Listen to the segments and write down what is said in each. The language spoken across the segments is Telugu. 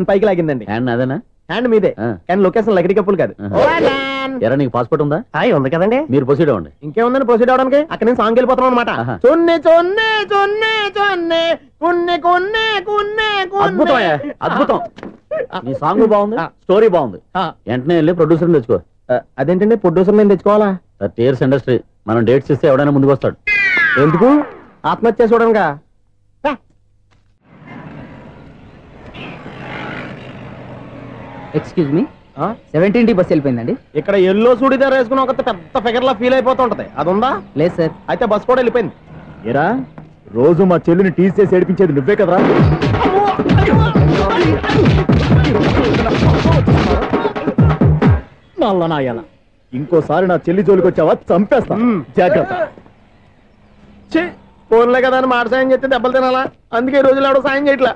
పైకి లాగిందండి. హ్యాండ్ అదేనా? హ్యాండ్ మీదే, కానీ లొకేషన్ లగడి కప్పులు కాదు. ఎరా నీకు పాస్పోర్ట్ ఉందా? ఉంది కదండి. మీరు ప్రొసీడ్ అవ్వండి. ఇంకేముందని ప్రొసీడ్ అవడానికి? అక్కడ నేను సాంగ్ వెళ్ళిపోతాను అనమాట. చొన్నే చొన్నే చొన్నే చొన్నే కున్నే కున్నే కున్నే. అద్భుతం, అద్భుతం. నీ సాంగ్ బాగుంది, స్టోరీ బాగుంది. వెంటనే వెళ్ళి ప్రొడ్యూసర్ తెచ్చుకో. అదేంటండి ప్రొడ్యూసర్ నేను తెచ్చుకోవాలా? టీర్స్ ఇండస్ట్రీ మనం డేట్స్ ఇస్తే ఎవడైనా ముందుకు వస్తాడు. ఎందుకు? ఆత్మహత్య చూడనుగా. Excuse me, 17D bus వెళ్ళిపోయిందండి. ఇక్కడ ఎల్లో చూడిదార్ వేసుకుని ఒక పెద్ద ఫిగర్ లా ఫీల్ అయిపోతుంటది, అది ఉందా? లేదు సార్. అయితే బస్ కూడా వెళ్ళిపోయింది. ఏరా రోజు మా చెల్లిని టీస్ చేసి ఏడిపించేది నువ్వే కదరా? ఇంకోసారి నా చెల్లి జోలికి వచ్చావా చంపేస్తా, జాగ్రత్త. ఫోన్లే కదా అని మాట సాయం చేస్తే దెబ్బలు తినాలా? అందుకే ఈ రోజులు ఎవడో సాయం చేయట్లా.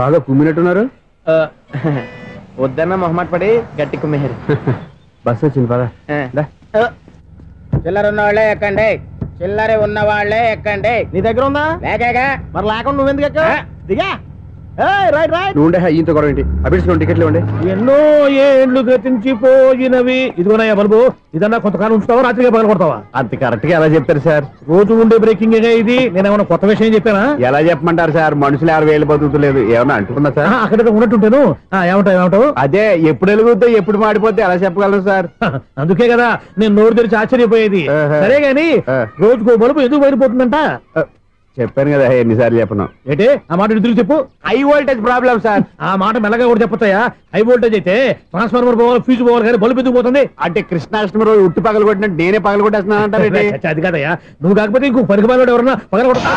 బాగా కుమ్మినట్టున్నారు. వద్దన్న మొహమాట పడి గట్టి కుమ్మేరు. బస్ వచ్చింది పద. చిల్లర ఉన్న వాళ్ళే ఎక్కండి, చిల్లర ఉన్న వాళ్ళే ఎక్కండి. నీ దగ్గర ఉందా? లేకగా. మరి లేకుండా నువ్వెందుకు ఎక్క? దిగా. Right right. నువ్వు ఈయంతో గొడవ ఏంటి? అభిడ్స్ టికెట్లు ఇవ్వండి. ఎన్నో ఏండ్లు గతించిపోయినవి. ఇదిగోనయ్యా బల్బు, ఇదన్నా కొంతకాలం ఉంచుతావా, రాత్రిగా పగల కొడతావా? అంత కరెక్ట్ గా ఎలా చెప్తారు సార్? రోజు ఉండే బ్రేకింగ్ ఇది. నేనేమన్నా కొత్త విషయం చెప్పానా? ఎలా చెప్పమంటారు సార్? మనుషులు 60,000 బతుకుతలేదు. ఏమన్నా అంటున్నా సార్? అక్కడ ఉన్నట్టుంటాను. ఏమంటావు? అదే ఎప్పుడు వెలుగుతో ఎప్పుడు మాడిపోతే ఎలా చెప్పగలను సార్? అందుకే కదా నేను నోరు తెరిచి ఆశ్చర్యపోయేది. సరే గాని రోజుకో బలుపు ఎందుకు బయటపోతుందంట? చెప్పాను కదా ఎన్నిసార్లు చెప్పను. ఏంటే ఆ మాట ఎదురు చెప్పు. High voltage problem sir. ఆ మాట మెల్లగా కూడా చెప్పొచ్చాయా? హై వోల్టేజ్ అయితే ట్రాన్స్ఫార్మర్ పోవాలి, ఫ్యూజ్ పోవాలి, కానీ బల్బు ఎందుకు పోతుంది? అంటే కృష్ణాష్టమి రోజు ఉట్టి పగలు కొట్టినట్టు నేనే పగలు కొట్టేస్తున్నానంటారు. అది కాదయ్యా, నువ్వు కాకపోతే ఇంకో పరిగణలో ఎవరన్నా పగల కొడతా.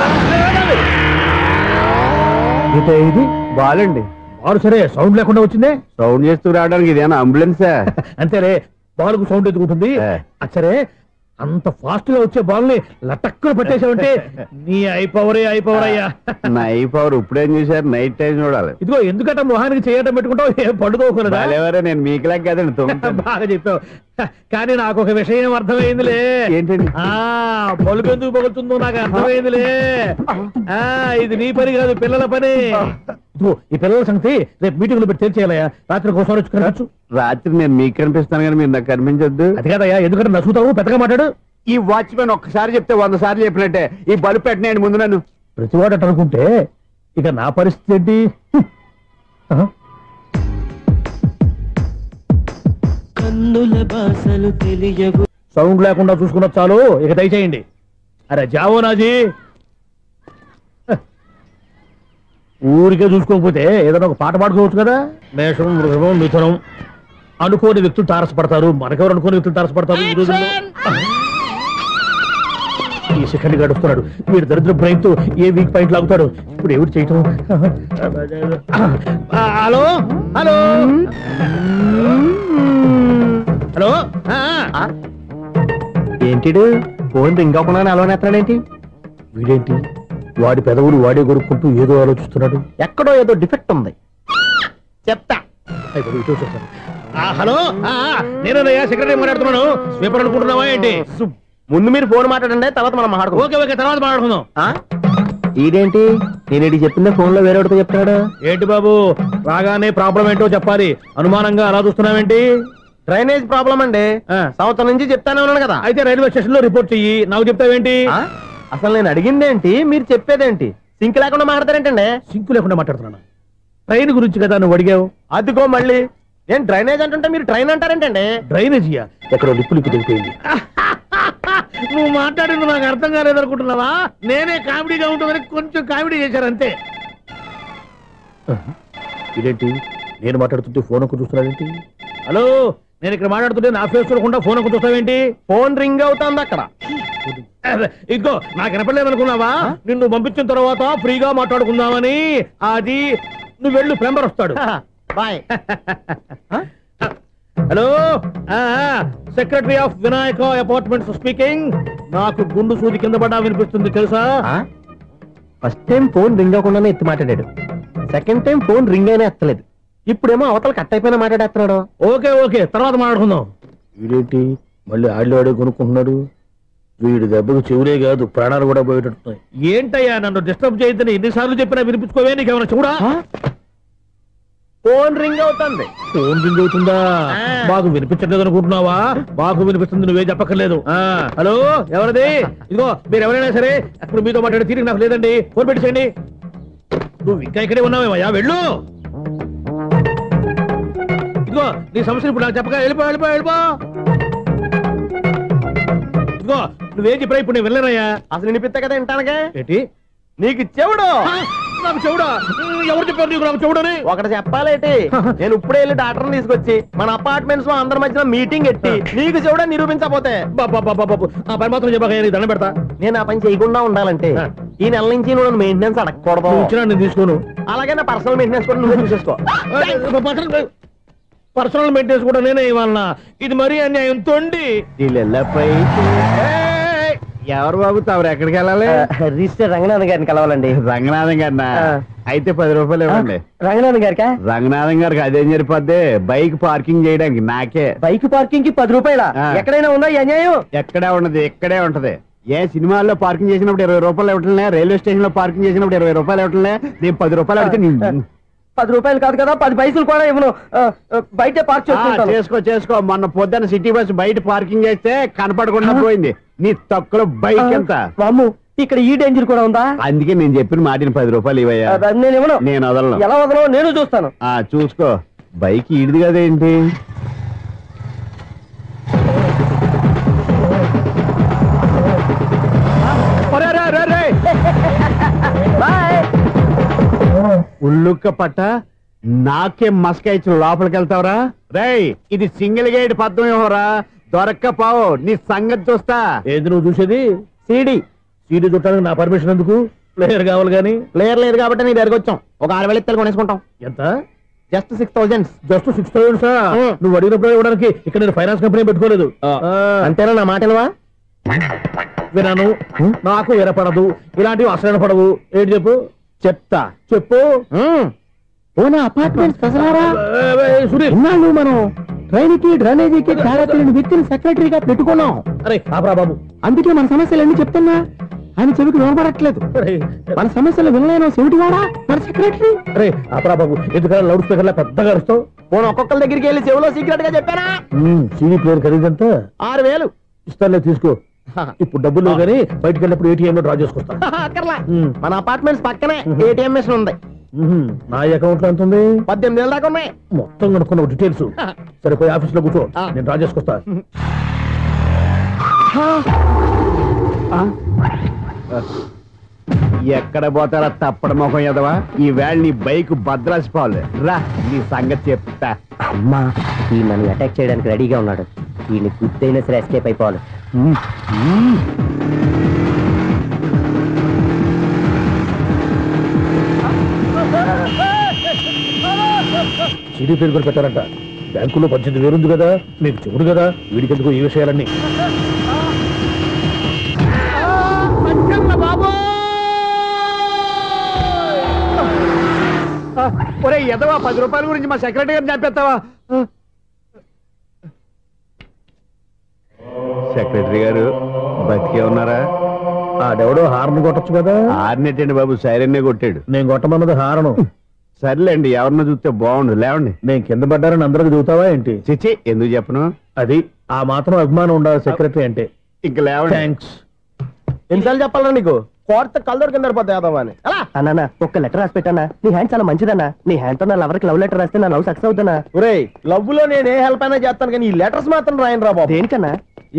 ఇది బాలండి. బాలు సరే సౌండ్ లేకుండా వచ్చిందే. సౌండ్ చేస్తూ రావడానికి ఇదేనా అంబులెన్సా? అంతేలే, బాలుకు సౌండ్ ఎందుకుంటుంది? సరే అంత ఫాస్ట్ గా వచ్చే బాల్ని లటక్కున పట్టేసావంటే నీ ఐపవర్ అయ్యా. నా ఐపవర్ ఇప్పుడేం చూసారు? నైట్ టైం చూడాలి. ఇదిగో ఎందుకంటే మొహానికి చేయటం పెట్టుకుంటావు, ఏం పడుకోకూడదా? నేను మీకులాగా కదండి. బాగా చెప్పావు, కానీ నాకు ఒక విషయం అర్థమైందిలే. ఏంటండి? బల్బు ఎందుకు పగులుతుందో నాకు అర్థమైందిలే. ఇది నీ పని కాదు, పిల్లల పని. ఈ పిల్లల సంగతి రేపు మీటింగ్ లో పెట్టి తెలిసేయాలయ్యా. రాత్రి కోసం వచ్చి రాత్రి నేను మీకు కనిపిస్తాను కానీ మీరు నాకు కనిపించొద్దు. అది కాదయ్యా, ఎందుకంటే నచ్చుతావు, పెద్దగా మాట్లాడు. ఈ వాచ్మెన్ ఒక్కసారి చెప్తే 100 సార్లు చెప్పినట్టే. ఈ బల్బు పెట్టినాయండి ముందు నన్ను. ప్రతివాడు అనుకుంటే ఇక నా పరిస్థితి ఏంటి? సౌండ్ లేకుండా చూసుకున్న చాలు, ఇక దయచేయండి. అరే జావో నాజీ, ఊరికే చూసుకోకపోతే ఏదైనా ఒక పాట పాడుకోవచ్చు కదా. మేషం, వృషభం, మిథునం అనుకోని వ్యక్తులు తారసపడతారు. మనకెవరు అనుకోని వ్యక్తులు తారసపడతారు ఈ రోజుల్లో? ఈ సెకండ్ గడుపుతున్నాడు వీడు దరిద్ర బ్రెయిన్ తో. ఏ వీక్ పాయింట్ లాగుతాడు ఇప్పుడు? ఎవరు చేయటం? Hello hello hello. ఏంటి ఫోన్ రింగ్ అవ్వకుండా అలవనేస్తాడేంటి? వీడేంటి వాడి పెదవులు వాడే కొరుక్కుంటూ ఏదో ఆలోచిస్తున్నాడు. ఎక్కడో ఏదో డిఫెక్ట్ ఉంది, చెప్తా. హలో, నేనయ్యా సెక్రటరీ మాట్లాడుతున్నాను. స్వీపర్ అనుకుంటున్నావా ఏంటి? ముందు మీరు ఫోన్ మాట్లాడండి, తర్వాత మనం మాట్లాడుకో. ఓకే ఓకే, తర్వాత మాట్లాడుకుందాం. ఇదేంటి నేను చెప్పిందే ఫోన్ లో వేరే చెప్తాడు? ఏంటి బాబు, రాగానే ప్రాబ్లం ఏంటో చెప్పాలి. అనుమానంగా అలా చూస్తున్నావేంటి? డ్రైనేజ్ ప్రాబ్లం అండి. సంవత్సరం నుంచి చెప్తానే ఉన్నాను కదా. అయితే రైల్వే స్టేషన్ లో రిపోర్ట్ చెయ్యి, నాకు చెప్తావేంటి? అసలు నేను అడిగిందేంటి, మీరు చెప్పేదేంటి? సింక్ లేకుండా మాట్లాడతారేంటండి? సింక్ లేకుండా మాట్లాడుతున్నాను. ట్రైన్ గురించి కదా నువ్వు అడిగావు. అదిగో మళ్ళీ నేను డ్రైనేజ్ అంటుంటే మీరు ట్రైన్ అంటారేంటండి? డ్రైనేజీయా? ఎక్కడో లిప్పులికి దిగిపోయింది. నువ్వు మాట్లాడింది నాకు అర్థం కాలేదనుకుంటున్నావా? నేనే కామెడీగా ఉంటుందని కొంచెం కామెడీ చేశారు అంతే. ఇదేంటి నేను మాట్లాడుతుంటే ఫోన్ ఒక్క చూస్తున్నావేంటి? హలో, నేను ఇక్కడ మాట్లాడుతుంటే నా ఫేస్ చూడకుండా ఫోన్ ఒక్క చూస్తావేంటి? ఫోన్ రింగ్ అవుతుంది అక్కడ. ఇదిగో నాకు వినపడలేదనుకున్నావా? నిన్ను పంపించిన తర్వాత ఫ్రీగా మాట్లాడుకుందామని. అది నువ్వు వెళ్ళు, ప్లంబర్ వస్తాడు. Bye. Hello, secretary of Vinayaka apartments speaking. నాకు గుండు సూది కింద పడ్డా వినిపిస్తుంది తెలుసా? ఫస్ట్ టైం ఫోన్ రింగ్ అవ్వకుండానే ఎత్తి మాట్లాడాడు, సెకండ్ టైం ఫోన్ రింగ్ అయినా ఎత్తలేదు, ఇప్పుడేమో అవతల కట్ అయిపోయినా మాట్లాడేస్తున్నాడు. ఓకే ఓకే, తర్వాత మాట్లాడుకుందాం. వీడేంటి మళ్ళీ ఆడే కొనుక్కుంటున్నాడు? వీడి దెబ్బకు చెవులే కాదు ప్రాణాలు కూడా పోయేటట్టున్నాయి. ఏంటయ్యా నన్ను డిస్టర్బ్ చేయొద్దని ఎన్నిసార్లు చెప్పినా వినిపించుకోవే? నీకేమైనా చూడా? ఫోన్ రింగ్ అవుతుంది. ఫోన్ రింగ్ అవుతుందా? మాకు వినిపించట్లేదు అనుకుంటున్నావా? మాకు వినిపిస్తుంది, నువ్వే చెప్పక్కర్లేదు. హలో, ఎవరిది? ఇదిగో మీరు ఎవరైనా సరే ఇప్పుడు మీతో మాట్లాడే తీరిక నాకు లేదండి. ఫోన్ పెట్టేసేయండి. నువ్వు ఇంకా ఇక్కడే ఉన్నావేమయ్యా, వెళ్ళు. ఇదిగో నీ సమస్యలు ఇప్పుడు నాకు చెప్పక వెళ్ళిపో వెళ్ళిపో వెళ్ళిపో. ఇదిగో నువ్వేం చెప్పరా ఇప్పుడు నేను వెళ్ళానయ్యా. అసలు వినిపిస్తా కదా వింటానగా. ఏంటి నీకు చెవుడు? నాకు చెవుడా? ఎవరు చెప్పారు నీకు నాకు చెవుడని? ఒకటి చెప్పాలేటి, నేను ఇప్పుడే వెళ్ళి డాక్టర్ని తీసుకొచ్చి మన అపార్ట్మెంట్స్ లో అందరి మధ్యన మీటింగ్ ఎట్టి నీకు చెవుడని నిరూపించకపోతే ఆ పని మాత్రం చెప్పక దండం పెడతా. నేను ఆ పని చేయకుండా ఉండాలంటే ఈ నెల నుంచి నువ్వు మెయింటెనెన్స్ అడగకూడదు. ఇచ్చినా నేను తీసుకోను. అలాగే నా పర్సనల్ మెయింటెనెన్స్ కూడా నువ్వే చూసేసుకో. పర్సనల్ మెయింటెనెన్స్ కూడా నేనే ఇవ్వాలన్నా? ఇది మరీ అన్యాయం తోండి. ఎవరు బాబు తమరు ఎక్కడికి వెళ్ళాలి? రిజిస్టర్ రంగనాథ్ గారిని కలవాలండి. రంగనాథం గారినా? అయితే 10 రూపాయలు ఇవ్వండి. రంగనాథ్ గారికా? రంగనాథం గారికి అదేం సరిపోద్ది, బైక్ పార్కింగ్ చేయడానికి. నాకే బైక్ పార్కింగ్ కి 10 రూపాయల? ఎక్కడైనా ఉందా ఈ అన్యాయం? ఎక్కడే ఉండదు, ఇక్కడే ఉంటది. ఏ సినిమాల్లో పార్కింగ్ చేసినప్పుడు 20 రూపాయలు ఇవ్వట్లే, రైల్వే స్టేషన్ లో పార్కింగ్ చేసినప్పుడు 20 రూపాయలు ఇవ్వట్లే. నేను 10 రూపాయలు అడిగితే 10 రూపాయలు కాదు కదా, 10 పైసలు కూడా ఇవ్వను. బయట పార్క్ చేసుకో. మొన్న పొద్దున్న సిటీ బస్ బయట పార్కింగ్ చేస్తే కనపడకుండా పోయింది. నీ తక్కువ బైక్ ఎంత? వామ్ము, ఇక్కడ ఈ డేంజర్ కూడా ఉందా? అందుకే నేను చెప్పిన మాటిని 10 రూపాయలు ఇవ్వయ్యా. నేను ఇవ్వను. నేను వదలను. ఎలా వదలను? నేను చూస్తాను. చూసుకో. బైక్ ఈడిది కదేంటి? ఉల్లుక్క పట్ట నాకే మస్క ఇచ్చిన లోపలికి వెళ్తావరా? రేయ్, ఇది సింగిల్ గేట్ పద్మం ఇవ్వరా, దొరక్కపోవు. నీ సంగతి చూస్తా. ఏది నువ్వు చూసేది? సీడీ చుట్టానికి నా పర్మిషన్ ఎందుకు? ప్లేయర్ కావాలి కానీ. ప్లేయర్ లేదు కాబట్టి నీ దగ్గరకు వచ్చాం. ఒక 6,000 ఇత్తలు కొనేసుకుంటాం. ఎంత? జస్ట్ 6,000. జస్ట్ 6,000? నువ్వు అడిగినప్పుడు ఇవ్వడానికి ఇక్కడ నేను ఫైనాన్స్ కంపెనీ పెట్టుకోలేదు. అంతేనా? నా మాటలువా? వినాను, నాకు వినపడదు. ఇలాంటివి అసలు పడవు. ఏంటి చెప్పు? చెప్తా. చెప్పు. అపార్ట్మెంట్స్ సునీల్, మనం ట్రైన్కి డ్రైనేజీకి తేడాలని వ్యక్తిని సెక్రటరీగా పెట్టుకున్నాం. అరే ఆపరా బాబు, అందుకే మన సమస్యలన్నీ చెప్తున్నా. ఆయన చెవికి వినపడట్లేదు. మన సమస్యలు వినలేను చెవిటివాడా మన సెక్రటరీ. అరే ఆపరా బాబు, ఎందుకన్నా లౌడ్ స్పీకర్ లా పెద్దగా అరుస్తావు? పోను ఒక్కొక్కరి దగ్గరికి వెళ్ళి చెవిలో సీక్రెట్ గా చెప్పానా? సీడీ ప్లేయర్ ఖరీదంతా 6,000 ఇస్తానులే, తీసుకో. ఇప్పుడు డబ్బులు లేవు కానీ బయటకు వెళ్ళినప్పుడు ఏటీఎం లో డ్రా చేసుకొస్తా. మన అపార్ట్మెంట్స్ పక్కనే ఏటీఎం మిషన్ ఉంది. నా అకౌంట్ లో ఎంత ఉంది? 18,000 దాకా ఉన్నాయి. మొత్తం కనుక్కున్న డీటెయిల్స్. సరిపోయి ఆఫీస్ లో కూర్చో, నేను డ్రా చేసుకొస్తా. ఎక్కడ పోతారా తప్పడ మొహం ఎదవా? ఈ వేళ నీ బైక్ భద్రాసిపోవాలి. రా, నీ సంగతి చెప్తా. అమ్మా, ఈ నన్ను అటాక్ చేయడానికి రెడీగా ఉన్నాడు. ఈయన గుద్దైనా సరే ఎస్కేప్ అయిపోవాలి. సీడీ పేరు కూడా పెట్టారంట. బ్యాంకులో 18,000 ఉంది కదా, మీకు చెవుడు కదా, వీడికి ఎందుకు ఈ విషయాలన్నీ? ఒరే ఎదవా, 10 రూపాయల గురించి మా సెక్రటరీ గారిని చంపేస్తావా? సెక్రటరీ గారు బతికే ఉన్నారా? ఆడెవడో హార్న్ కొట్టచ్చు కదా. హార్నెట్టండి బాబు, సైరన్నే కొట్టాడు. నేను కొట్టమన్నది హారను. సర్లేండి, ఎవరన్నా చూస్తే బాగుండు. లేవండి. నేను కింద పడ్డారని అందరికి చూతావా ఏంటి? చిచ్చి, ఎందుకు చెప్పను? అది ఆ మాత్రం అభిమానం ఉండాలి సెక్రటరీ అంటే. ఇంకా లేవండి. థ్యాంక్స్. ఎన్నిసార్లు చెప్పాలా నీకు? కోర్త కలర్ కింద పోతాయి అన్నా. ఒక్క లెటర్ రాసి పెట్టానా? నీ హ్యాండ్ చాలా మంచిదన్నా. నీ హ్యాండ్ తో నా లవర్కి లవ్ లెటర్ రాస్తే నా లవ్ సక్సెస్ అవుతానా? ఒరే, లవ్ లో నేను ఏ హెల్ప్ అయినా చేస్తాను కానీ ఈ లెటర్స్ మాత్రం రాయను రా బాబు. దేనికన్నా?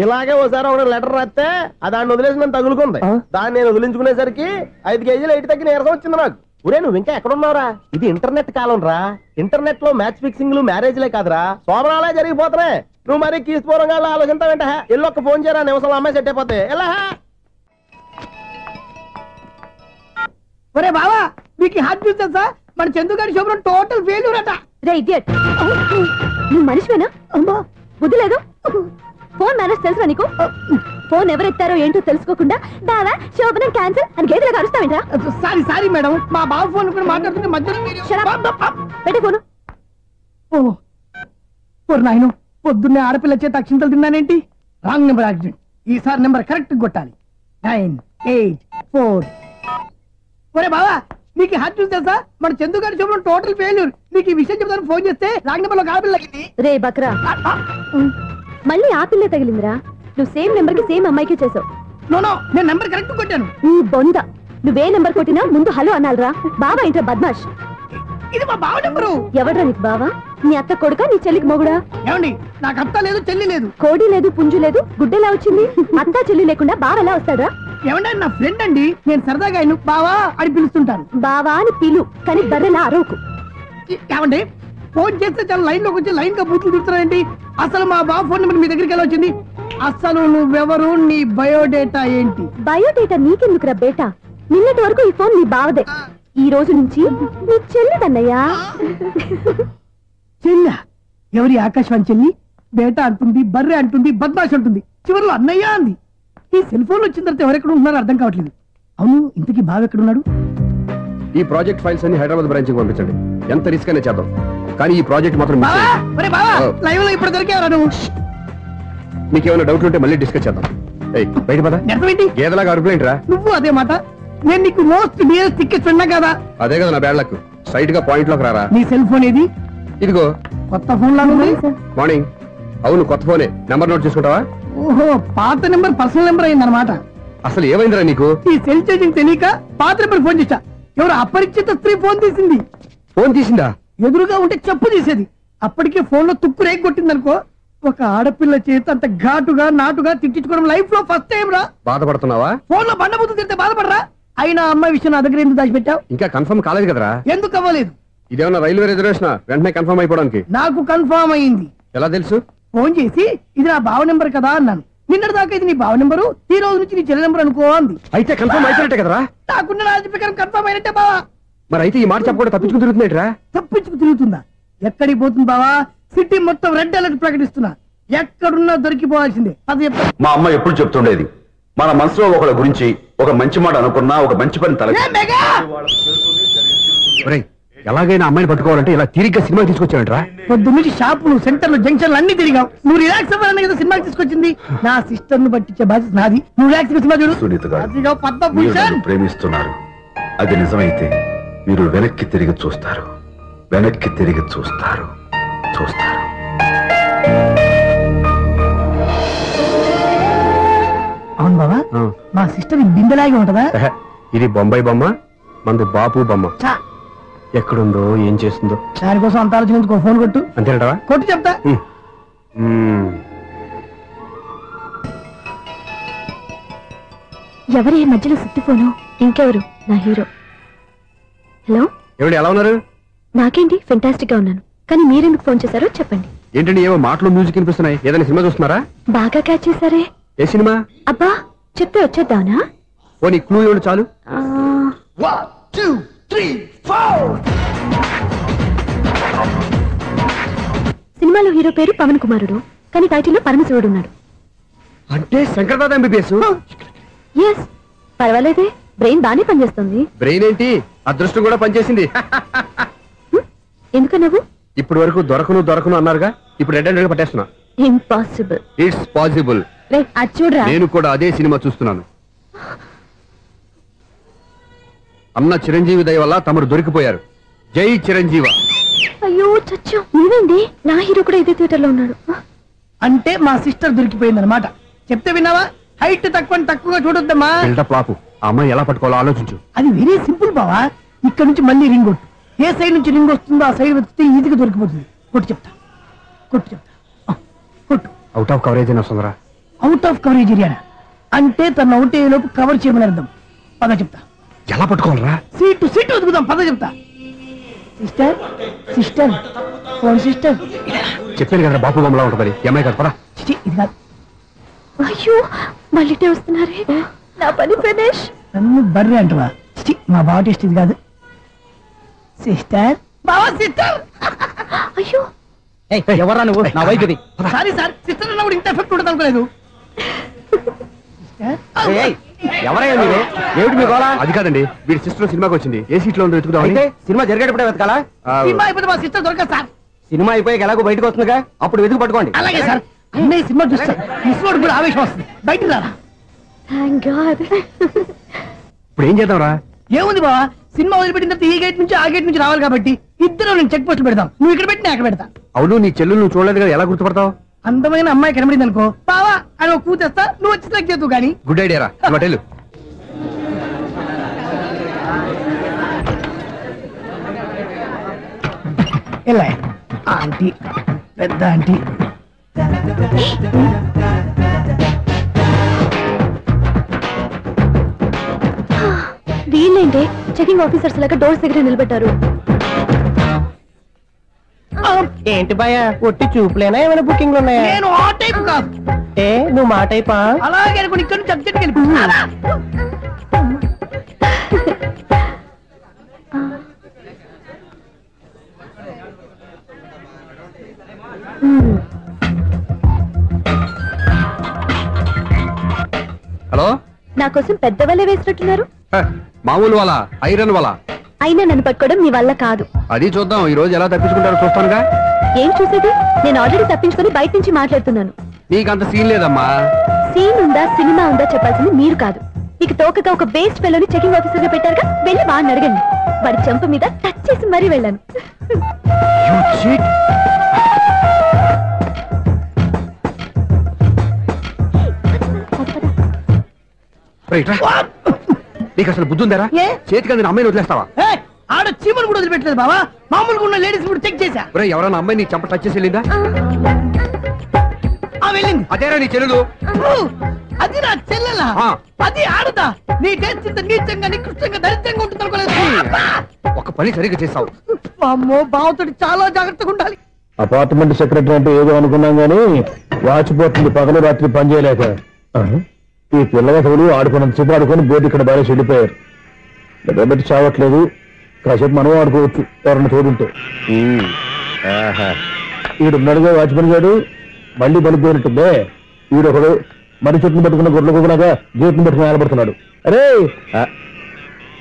ఇలాగే ఓసారి ఒక లెటర్ రాస్తే దాన్ని వదిలేసి నేను తగులుకుంది. దాన్ని నేను వదిలించుకునేసరికి 5 కేజీలు 8 తగ్గి నీరసం వచ్చింది నాకు. ఒరే, నువ్వు ఇంకా ఎక్కడున్నావురా? ఇది ఇంటర్నెట్ కాలం రా. ఇంటర్నెట్ లో మ్యాచ్ ఫిక్సింగ్లు మ్యారేజ్లే కాదురా, శోభనాలే జరిగిపోతున్నాయి. నువ్వు మరి కీస్పూరంగా ఆలోచించావంటే ఎల్లు ఒక్క ఫోన్ చేయరా, నిమిషంలో అమ్మాయి సెట్ అయిపోతే ఎలా? ఒరే బావా, మీకు హాట్ న్యూస్ తెలుసా? మన చందుగారి శుభ్రం టోటల్ ఫెయిల్యూర్ అట. రే ఇడియట్, నువ్వు మనిషివేనా? బుద్ధి లేదు. ఫోన్ మేనేజ్ తెలుసా నీకు? ఫోన్ ఎవరెత్తారో ఏంటో తెలుసుకోకుండా బావా శోభనం క్యాన్సిల్ అని గేదెలకు అరుస్తావేంట్రా? సారీ మేడం, మా బావ ఫోన్ కూడా మాట్లాడుతుంటే మధ్యలో పెట్టే ఫోను. ఓ నాయను, పొద్దున్నే ఆడపిల్ల చేత అక్షింతలు తిన్నానేంటి? Wrong number accident. ఈసారి నెంబర్ కరెక్ట్ కొట్టాలి. 9, 8, 4. ఒరే బావా, నీకు హార్ట్ చూసి తెలుసా? మన చందు గారి చూపడం టోటల్ ఫెయిల్యూర్. నీకు ఈ విషయం చెప్తాను ఫోన్ చేస్తే రాంగ్ నెంబర్ లో ఆపిల్ తగ్గింది. రే బక్రా, మళ్ళీ ఆపిల్లే తగిలిందిరా. నువ్వు సేమ్ నెంబర్ కి సేమ్ అమ్మాయికి చేసావు. నో నేను నెంబర్ కరెక్ట్ కొట్టాను. నీ బొంద, నువ్వే నెంబర్ కొట్టినా ముందు హలో అనాలిరా. బావా ఇంట్లో బద్మాష్. ఇది మా బావ నెంబరు. ఎవడ్రా నీకు బావా? నీ అత్త కొడుక, నీ చెల్లికి మొగుడా? ఏమండి, నాకు అత్త లేదు చెల్లి లేదు. కోడి లేదు పుంజు లేదు, గుడ్డెలా వచ్చింది? అత్త చెల్లి లేకుండా బావ ఎలా వస్తాడా? ఏమండి, నా ఫ్రెండ్ అండి. నేను సరదాగా ఆయన బావా అని పిలుస్తుంటాను. బావా అని పిలు, కానీ బర్రెలా అరవకు. ఏమండి, ఫోన్ చేస్తే చాలా లైన్ లోకి వచ్చి లైన్ గా బూతులు తిడుతున్నాయండి. అసలు మా బావ ఫోన్ నెంబర్ మీ దగ్గరికి ఎలా వచ్చింది? అసలు నువ్వెవరు, నీ బయోడేటా ఏంటి? బయోడేటా నీకెందుకురా బేటా? నిన్నటి వరకు ఈ ఫోన్ నీ బావదే, ఈ రోజు నుంచి నీ చెల్లిదన్నయ్యా. చెల్ల ఎవరి? ఆకాశవాణి చెల్లి. బేటా అంటుంది, బర్రె అంటుంది, బద్మాష్ అంటుంది, చివరిలో అన్నయ్య అంది. ఈ సెల్ ఫోన్ వచ్చిన తర్వాత ఎవరెక్కడ ఉంటున్నారో అర్థం కావట్లేదు. అవును, ఇంతకీ బావ ఎక్కడున్నాడు? ఈ ప్రాజెక్ట్ ఫైల్స్ అన్ని హైదరాబాద్ బ్రాంచ్ కి పంపించండి. ఎంత రిస్క్ అయినా చేద్దాం, కానీ ఈ ప్రాజెక్ట్ మాత్రం మిస్ అయ్యింది. లైవ్ లో ఇప్పుడు దొరికేవరా నువ్వు? మీకు ఏమైనా డౌట్ ఉంటే మళ్ళీ డిస్కస్ చేద్దాం. బయట పద. నెరవేంటి గేదలాగా అరుపులేంట్రా? నువ్వు అదే మాట. నేను నీకు మోస్ట్ డియరెస్ట్ టికెట్స్ ఉన్నా కదా. అదే కదా నా బ్యాడ్ లక్. స్ట్రైట్ గా పాయింట్ లోకి రారా. నీ సెల్ ఫోన్ ఏది? ఇదిగో కొత్త ఫోన్ లాగా ఉంది. మార్నింగ్. అవును, కొత్త ఫోనే. నెంబర్ నోట్ చేసుకుంటావా? ఓహో, పాత నెంబర్ పర్సనల్ నెంబర్ అయిందన్నమాట. అసలు ఏమైందిరా నీకు? ఈ సెల్ చేంజింగ్ తెలియక పాత నెంబర్ ఫోన్ చేశా. ఎవరు అపరిచిత స్త్రీ ఫోన్ తీసింది. ఫోన్ తీసిందా? ఎదురుగా ఉంటే చెప్పు తీసేది. అప్పటికే ఫోన్ లో తుక్కు రేగి కొట్టింది అనుకో. ఒక ఆడపిల్ల చేత అంత ఘాటుగా నాటుగా తిట్టించుకోవడం లైఫ్ లో ఫస్ట్ టైం రా. బాధపడుతున్నావా? ఫోన్ లో బండబుద్ధి తింటే బాధపడరా? అయినా అమ్మాయి విషయం నా దగ్గర ఎందుకు దాచిపెట్టావు? ఇంకా కన్ఫర్మ్ కాలేదు కదరా. ఎందుకు అవ్వలేదు? ఇదేమన్నా రైల్వే రిజర్వేషన్? వెంటనే కన్ఫర్మ్ అయిపోవడానికి. నాకు కన్ఫర్మ్ అయింది. ఎలా తెలుసు? ఫోన్ చేసి ఇది నా బావ నెంబర్ కదా అన్నాను. నిన్నటి దాకా ఇది నీ బావ నెంబరు, ఈ రోజు నుంచి నీ చెల్లి నెంబర్ అనుకో అంది. అయితే కన్ఫర్మ్ అయిపోయినట్టే కదరా? నాకున్న రాజు ప్రకారం కన్ఫర్మ్ అయినట్టే బావా. మరి అయితే ఈ మాట చెప్పకుండా తప్పించుకుని తిరుగుతున్నట్రా? తప్పించుకు తిరుగుతుందా? ఎక్కడికి పోతుంది బావా? సిటీ మొత్తం రెడ్ అలర్ట్ ప్రకటిస్తున్నా. ఎక్కడున్నా దొరికిపోవాల్సిందే. అది చెప్తా. మా అమ్మ ఎప్పుడు చెప్తుండేది, మన మనసులో ఒకళ్ళ గురించి ఒక మంచి మాట అనుకున్నా ఒక మంచి పని తల. ఎలాగైనా అమ్మాయిని పట్టుకోవాలంటే ఇలా తిరిగ్గా సినిమా తీసుకొచ్చాడంట్రా? పొద్దు నుంచి షాపులు, సెంటర్లు, జంక్షన్లు అన్ని తిరిగావు. నువ్వు రిలాక్స్ అవ్వాలని కదా సినిమాకి తీసుకొచ్చింది. నా సిస్టర్ ను పట్టించే బాధ్యత నాది. నువ్వు రిలాక్స్ సినిమా చూడు. సునీత గారు, అదిగో మీరు పద్మభూషణ్. నన్ను ప్రేమిస్తున్నారు. అది నిజమైతే మీరు వెనక్కి తిరిగి చూస్తారు, వెనక్కి తిరిగి చూస్తారు, చూస్తారు. అవును బాబా, మా సిస్టర్ బిందెలాగే ఉంటదా? ఇది బొంబాయి బొమ్మ, మంది బాపు బొమ్మ. చా, ఎక్కడుందో ఏం చేస్తుందో దానికోసం అంత ఆలోచించుకో. ఫోన్ కొట్టు. అంతేనటవా? కొట్టు చెప్తా. ఎవరి మధ్యలో సుత్తి ఫోను? ఇంకెవరు? నా హీరో. హలో, ఎవరు ఎలా ఉన్నారు? నాకేంటి ఫెంటాస్టిక్ గా ఉన్నాను, కానీ మీరెందుకు ఫోన్ చేశారో చెప్పండి. ఏంటండి ఏవో మాటలు మ్యూజిక్ వినిపిస్తున్నాయి? ఏదైనా సినిమా చూస్తున్నారా? బాగా క్యాచ్ చేశారే. ఏ సినిమా? అబ్బా, చెప్తే వచ్చేద్దానా? ఓ నీ క్లూ ఇవ్వండి చాలు. సినిమాలో హీరో పేరు పవన్ కుమారుడు, కానీ టైటిల్లో పరమశివుడు ఉన్నాడు. అంటే శంకర్దాద ఎంబీబీఎస్. ఎస్, పర్వాలేదే, బ్రెయిన్ బానే పనిచేస్తుంది. బ్రెయిన్ ఏంటి, అదృష్టం కూడా పనిచేసింది. ఎందుకన్నావు? ఇప్పటి వరకు దొరకను అన్నారుగా, ఇప్పుడు రెడ్ హ్యాండెడ్ గా పట్టేస్తున్నా. ఇంపాసిబుల్. It's possible. అది చూడరా. నేను కూడా అదే సినిమా చూస్తున్నాను. అన్న చిరంజీవి దయ వల్ల తమరు దొరికిపోయారు. జై చిరంజీవ. అయ్యో చచ్చు, నీవేంటి? నా హీరో కూడా ఇదే థియేటర్ లో ఉన్నాడు. అంటే మా సిస్టర్ దొరికిపోయింది అనమాట. చెప్తే విన్నావా? హైట్ తక్కువగా చూడొద్దమ్మా. బిల్డప్ లాపు. ఆ అమ్మాయి ఎలా పట్టుకోవాలో ఆలోచించు. అది వెరీ సింపుల్ బావా. ఇక్కడ నుంచి మళ్ళీ రింగ్ కొట్టు. ఏ సైడ్ నుంచి రింగ్ వస్తుందో ఆ సైడ్ వస్తే ఈజీగా దొరికిపోతుంది. కొట్టు చెప్తా. కొట్టు. అవుట్ ఆఫ్ కవరేజ్ అయినా వస్తుందరా? అవుట్ ఆఫ్ కవరేజ్ ఏరియా అంటే తన అవుట్ అయ్యే లోపు కవర్ చేయమని అర్థం. పద చెప్తా. ఎలా పట్టుకోవాలరా? సీటు వెతుకుదాం. పద చెప్తా. Sister phone sister. చెప్పాను కదా బాపు బొమ్మలా ఉంటుంది. ఏమై కదా పదా. ఇది కాదు. అయ్యో, మళ్ళీ వస్తున్నారే. నా పని ఫినిష్. నన్ను బర్రె అంటవా? మా బావ టేస్ట్ ఇది కాదు. సిస్టర్, బావా సిస్టర్. అయ్యో, ఎవరా నువ్వు? నా వైపు ఇది. సారీ సార్, సిస్టర్ అన్నప్పుడు ఇంత ఎఫెక్ట్ ఉండదు అనుకోలేదు. ఎవరైనా మీరు? ఏమిటి మీ గోళ? అది కాదండి, వీడి సిస్టర్ సినిమాకి వచ్చింది. ఏ సీట్ లో ఉందో వెతుకుదాం. అయితే సినిమా జరిగేటప్పుడే వెతకాలా? సినిమా అయిపోతే మా సిస్టర్ దొరకదు సార్. సినిమా అయిపోయాక ఎలాగో బయటకు వస్తుందిగా, అప్పుడు వెతుకు పట్టుకోండి. అలాగే సార్. అన్నయ్య సినిమా చూస్తారు, మిస్లోడు కూడా ఆవేశం వస్తుంది. బయట రారా. Thank God. ఇప్పుడు ఏం చేద్దాంరా? ఏముంది బావా, సినిమా వదిలిపెట్టిన తర్వాత ఈ గేట్ నుంచి ఆ గేట్ నుంచి రావాలి కాబట్టి ఇద్దరు నేను చెక్ పోస్ట్ పెడతాం. నువ్వు ఇక్కడ పెట్టి నేను అక్కడ పెడతా. అవును, నీ చెల్లు నువ్వు చూడలేదు కదా, ఎలా గుర్తుపడతావు? అందమైన అమ్మాయి కనబడింది అనుకో, బావా అని ఒక కూతేస్తా, నువ్వు వచ్చి సెలెక్ట్ చేద్దు కానీ. గుడ్ ఐడియా రా, హోటల్. ఎలా ఆంటీ, పెద్ద ఆంటీ. వీళ్ళేంటి చెకింగ్ ఆఫీసర్స్ లాగా డోర్స్ దగ్గర నిలబెట్టారు? ఏంటి భయ ఒట్టి చూపులేనా ఏమైనా బుకింగ్లు ఉన్నాయా? నేను ఆ టైప్ కాదు. నువ్వు మా టైపా? అలాగే అనుకుని ఇక్కడ నుంచి అర్జెంట్కి వెళ్ళిపోతున్నా. హలో, నా కోసం పెద్ద వలే వేసినట్టున్నారు. మామూలు వాళ్ళ ఐరన్ వాళ్ళ. అయినా నన్ను పట్టుకోవడం మీ వల్ల కాదు. అది చూద్దాం, ఈ రోజు ఎలా తప్పించుకుంటారో చూస్తానుగా. ఏం చూసేది? నేను ఆల్రెడీ తప్పించుకొని బయట నుంచి మాట్లాడుతున్నాను. నీకంత సీన్ లేదమ్మా. సీన్ ఉందా సినిమా ఉందా చెప్పాల్సింది మీరు కాదు. మీకు తోకగా ఒక బేస్ట్ ఫెలోని చెకింగ్ ఆఫీసర్ గా పెట్టారుగా, వెళ్ళి వాడిని అడగండి. వాడి చెంప మీద టచ్ చేసి మరీ వెళ్ళాను. నీకు అసలు బుద్ధి ఉందారా? చేతికి అందిన అమ్మాయిని వదిలేస్తావా? ఆడ చీమలు కూడా వదిలిపెట్టలేదు బావా. మామూలుగా ఉన్న లేడీస్ కూడా చెక్ చేశా. ఎవరైనా అమ్మాయి నీ చెంప టచ్ చేసి వెళ్ళిందా? వెళ్ళింది. అదేరా నీ చెల్లెలు? అది నా చెల్లెలా? అది ఆడదా? నీ టేస్ట్ ఇంత నీచంగా నికృష్టంగా దరిద్రంగా ఉంటుంది అనుకోలేదు. ఒక పని సరిగ్గా చేస్తావు. అమ్మో, బావతోటి చాలా జాగ్రత్తగా ఉండాలి. అపార్ట్మెంట్ సెక్రటరీ అంటే ఏదో అనుకున్నాం గానీ వాచిపోతుంది పగలు రాత్రి పని చేయలేక. ఈ పిల్లగతులు ఆడుకున్నంత సేపు ఆడుకొని బోర్డు ఇక్కడ బాగా చెడిపోయారు. నిద్రబెట్టి చావట్లేదు. కాసేపు మనం ఆడుకోవచ్చు ఎవరన్నా తోడుంటే. ఈడున్నాడుగా వాచ్మెన్ గారు, మళ్ళీ బలిపోయినట్టుందే. ఈడొకడు మరి చెట్టును పట్టుకున్న గొడ్ల కుక్కలాగా గేట్ను పట్టుకుని నిలబడుతున్నాడు. అరే,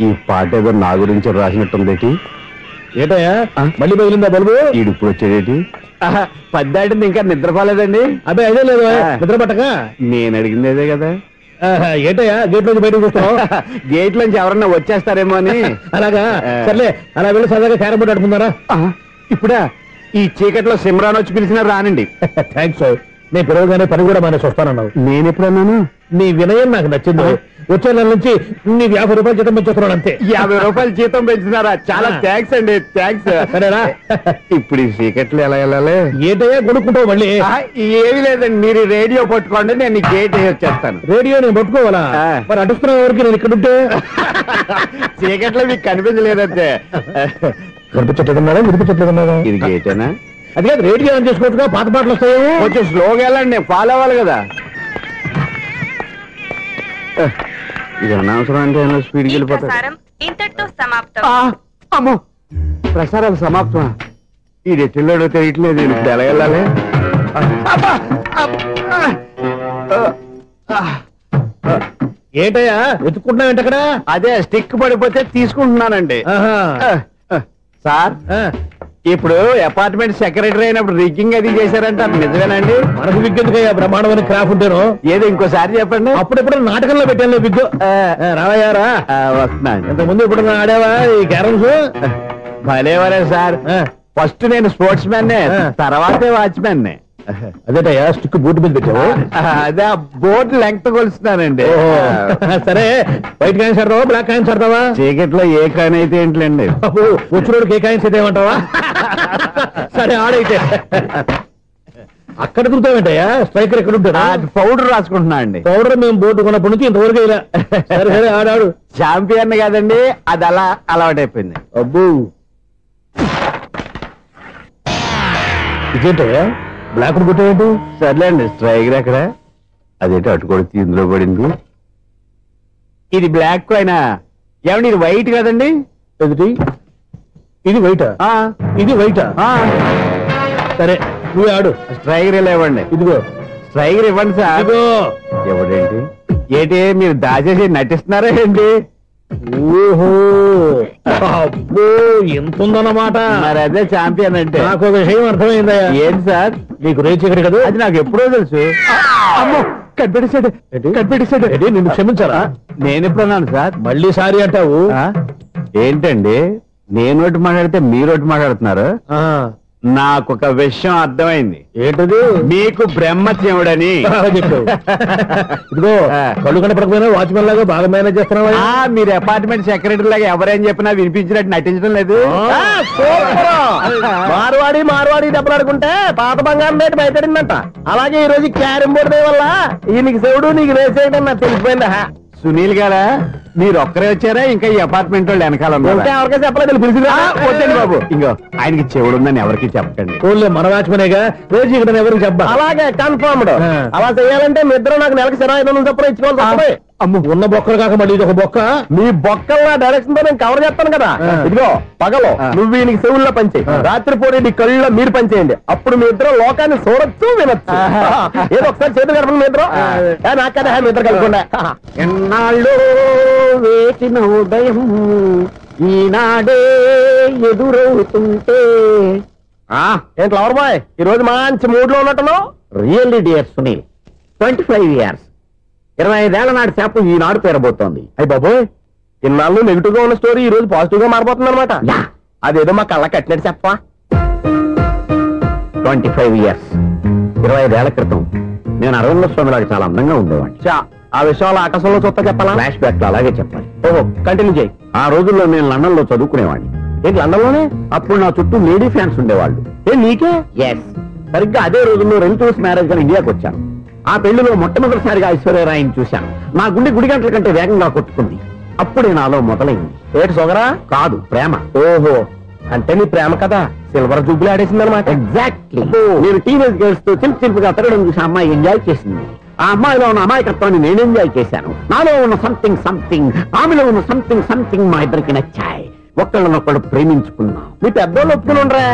ఈ పాట ఏదో నా గురించి రాసినట్టుంది. ఏటయ్యా మళ్ళీ పగిలిందా బల్బు? ఈడు ఇప్పుడు వచ్చేదేటి? పద్దాటింది ఇంకా నిద్రపోలేదండి. అదే అదే లేదు నిద్ర పట్టక. నేను అడిగింది అదే కదా. ఏటయ్యా గేట్ నుంచి బయటకు చూస్తావు? గేట్ నుంచి ఎవరన్నా వచ్చేస్తారేమో అని. అలాగా, సర్లే అలా వెళ్ళి సరదాగా క్యారం బోర్డు ఆడుకుందారా? ఇప్పుడా? ఈ చీకట్లో సిమ్రాన్ వచ్చి పిలిచినా రానండి. థ్యాంక్స్. నేను పిలవగానే పని కూడా మానేసి వస్తానన్నావు. నేను ఎప్పుడన్నాను? నీ వినయం నాకు నచ్చింది. వచ్చే నెల నుంచి నీ 50 రూపాయలు జీతం పెంచుతున్నాను అంతే. 50 రూపాయలు జీతం పెంచుతున్నారా? చాలా థ్యాంక్స్ అండి, థ్యాంక్స్. సరేనా? ఇప్పుడు ఈ చీకట్లు ఎలా వెళ్ళాలి? ఏంటయ్యా కొనుక్కుంటావు మళ్ళీ? ఏమీ లేదండి, మీరు రేడియో పట్టుకోండి, నేను గేట్ వచ్చేస్తాను. రేడియో నేను పట్టుకోవాలా? మరి అడుస్తున్న వరకు నేను ఇక్కడ ఉంటే చీకట్లో మీకు కనిపించలేదంటే. కనిపించట్లేదన్నారా వినిపించట్లేదన్నారా? ఇది గేటేనా? అది కాదు, రేడియో ఆన్ చేసుకోవచ్చుగా, పాత పాటలు వస్తాయి. కొంచెం స్లోగా వెళ్ళండి, నేను ఫాలో అవ్వాలి కదా. ఇది అనవసరం అంటే స్పీడ్కి వెళ్ళిపోతాడు. అమ్మో, ప్రసారాలు సమాప్తమా? ఈ రెట్టిల్లోడో తెలియట్లేదు. ఇప్పుడు ఎలా వెళ్ళాలి? ఏంటయ్యా వెతుక్కుంటున్నావు ఏంటి అక్కడ? అదే స్టిక్ పడిపోతే తీసుకుంటున్నానండి. సార్, ఇప్పుడు అపార్ట్మెంట్ సెక్రటరీ అయినప్పుడు రిగ్గింగ్ అది చేశారంటే అది నిజమేనండి? మనకు విగ్గెందుకయ్యా, బ్రహ్మాండమైన క్రాఫ్ ఉంటాను. ఏదో ఇంకోసారి చెప్పండి. అప్పుడెప్పుడు నాటకంలో పెట్టాను విగ్గు. రావయ్యారా? వస్తున్నాను. ఇంతకుముందు ఇప్పుడు ఆడావా ఈ క్యారమ్స్? భలేవరే సార్. ఫస్ట్ నేను స్పోర్ట్స్ మ్యాన్, తర్వాతే వాచ్మెన్. అదేటయ్యా స్టిక్ బూట్ మీద పెట్టావు? అదే బోర్డు లెంగ్త్ కొలుస్తున్నానండి. సరే, వైట్ కాయిన్స్ ఆడతావా బ్లాక్ కాయిన్స్ ఆడతావా? చీకట్లో ఏ కాయిన్ అయితే ఏంటండి? వచ్చినోడికి ఏ కాయిన్స్ అయితే ఏమంటావా? సరే ఆడైతే. అక్కడ దొరుకుతావేంటయ్యా? స్ట్రైకర్ ఎక్కడ ఉంటాడా? పౌడర్ రాసుకుంటున్నా అండి. పౌడర్ మేము బోర్డు కొన్నప్పటి నుంచి ఇంతవరకు ఇలా. సరే సరే ఆడాడు. ఛాంపియన్ కాదండి, అది అలా అలవాటైపోయింది. అబ్బు, ఇదేంటయ్యా బ్లాక్ కొట్టేంటి? సర్లేండి, స్ట్రైకర్ ఎక్కడ? అదేంటి అటు కొడితే ఇందులో పడింది. ఇది బ్లాక్ కాయినా? ఏమండి ఇది వైట్ కదండి? ఎదుటి ఇది వైటా? ఇది వైటా? సరే నువ్వు ఆడు. స్ట్రైకర్ ఇలా ఇవ్వండి. ఇదిగో స్ట్రైకర్ ఇవ్వండి సార్. ఇదిగో. ఎవడేంటి? ఏంటి మీరు దాచేసి నటిస్తున్నారా ఏంటి? ఓహో, అబ్బో ఎంత ఉందన్నమాట. మరి అదే ఛాంపియన్ అంటే. నాకు ఒక విషయం అర్థమైందయ్యా. ఏంటి సార్? నీకు రేచి ఎక్కడ కదా? అది నాకు ఎప్పుడో తెలుసు. అమ్మో, కనిపెట్టేశాడు, కనిపెట్టేశాడు. నిన్ను క్షమించారా? నేను ఎప్పుడన్నాను సార్? మళ్ళీ సారీ అంటావు? ఏంటండి నేనోటి మాట్లాడితే మీరోటి మాట్లాడుతున్నారు? నాకు ఒక విషయం అర్థమైంది. ఏంటది? మీకు బ్రహ్మత్యముడని చెప్పావు. ఇదిగో కళ్ళు కనపడకపోయినా వాచ్మెన్ లాగా బాగా మేనేజ్ చేస్తున్నావా? మీరు అపార్ట్మెంట్ సెక్రటరీ లాగా ఎవరేం చెప్పినా వినిపించినట్టు నటించడం లేదు. మార్వాడి దెబ్బలాడుకుంటే పాత బంగారం రేటు బయటడిందంట. అలాగే ఈ రోజు క్యారం బోర్డు వల్ల నీకు శివుడు నీకు వేసేయడం నాకు తెలిసిపోయిందా? సునీల్ గారా మీరు ఒక్కరే వచ్చారా? ఇంకా ఈ అపార్ట్మెంట్ వాళ్ళు వెనకాల ఎవరికీ చెప్పలేదు, పిలిచిరా. వద్దండి బాబు, ఇంకో ఆయనకి చెవుడుందని ఎవరికి చెప్పకండి. మన వాచ్మనేగా రోజు ఇక్కడ ఎవరికి చెప్పా. అలాగే కన్ఫర్మ్డ్. అలా చేయాలంటే మీ ఇద్దరు నాకు నెలకు 25,000 చొప్పున ఇచ్చుకోవాలి. అమ్మ ఉన్న బొక్కలు కాక మళ్ళీ ఇది ఒక బొక్క. మీ బొక్కల డైరెక్షన్ తో నేను కవర్ చేస్తాను కదా. ఇదిగో పగలో నువ్వు ఈయనకి చెవుల్లో పంచే, రాత్రిపూట నీ కళ్ళలో మీరు పనిచేయండి. అప్పుడు మీ ఇద్దరు లోకాన్ని చూడొచ్చు వినొచ్చు. ఏదో ఒకసారి చేతులు కలపండి మీ ఇద్దరు. నాకు కదా మీ ఇద్దరు కలుపుకుండా. ఎన్నాళ్ళు వేసిన ఉదయం ఈనాడే ఎదురవుతుంటే. ఏంటి లవర్ బాయ్ ఈ రోజు మంచి మూడ్ లో ఉన్నట్టున్నావు? రియల్లీ డియర్ సునీల్, 25 years 25 ఏళ్ల నాటి శాపం ఈనాడు పేరబోతోంది. అయ్యి బాబోయ్, ఇన్నాళ్ళు నెగిటివ్ గా ఉన్న స్టోరీ ఈ రోజు పాజిటివ్ గా మారిపోతుంది అనమాట. అదేదో మా కళ్ళ కట్టినట్టు చెప్పా. 25 years 25 ఏళ్ల క్రితం నేను అరవింద స్వామిలాగా చాలా అందంగా ఉండేవాడిని. ఆ విషయాలు ఆకాశంలో చూస్తా చెప్పాలా? ఫ్లాష్ బ్యాక్ లో అలాగే చెప్పాలి. ఓహో, కంటిన్యూ చేయి. ఆ రోజుల్లో నేను లండన్ లో చదువుకునేవాడిని. ఏంటి లండన్ లోనే? అప్పుడు నా చుట్టూ లేడీ ఫ్యాన్స్ ఉండేవాళ్ళు. నీకే? ఎస్, సరిగ్గా అదే రోజుల్లో రిలేటివ్స్ మ్యారేజ్ గా ఇండియాకి వచ్చాను. ఆ పెళ్లిలో మొట్టమొదటిసారిగా ఐశ్వర్యరాయని చూశాను. నా గుండె గుడి గంటల కంటే వేగంగా కొట్టుకుంది. అప్పుడే నాలో మొదలైంది. ఏటి సొగరా? కాదు, ప్రేమ. ఓహో, అంటే నీ ప్రేమ కదా సిల్వర్ జూబ్లీ ఆడేసింది అనమాట. ఎగ్జాక్ట్లీ. నేను టీనేజ్ గర్ల్స్ తో చిలుపుగా తిరగడం చూసి అమ్మాయి ఎంజాయ్ చేసింది. ఆ అమ్మాయిలో ఉన్న అమాయకత్వాన్ని నేను ఎంజాయ్ చేశాను. నాలో ఉన్న సంథింగ్ ఆమెలో ఉన్న సంథింగ్ మా ఇద్దరికి నచ్చాయి. ఒక్కళ్ళనొక్కడు ప్రేమించుకున్నాం. మీ పెద్దోళ్ళు ఒప్పుకుని ఉండరా?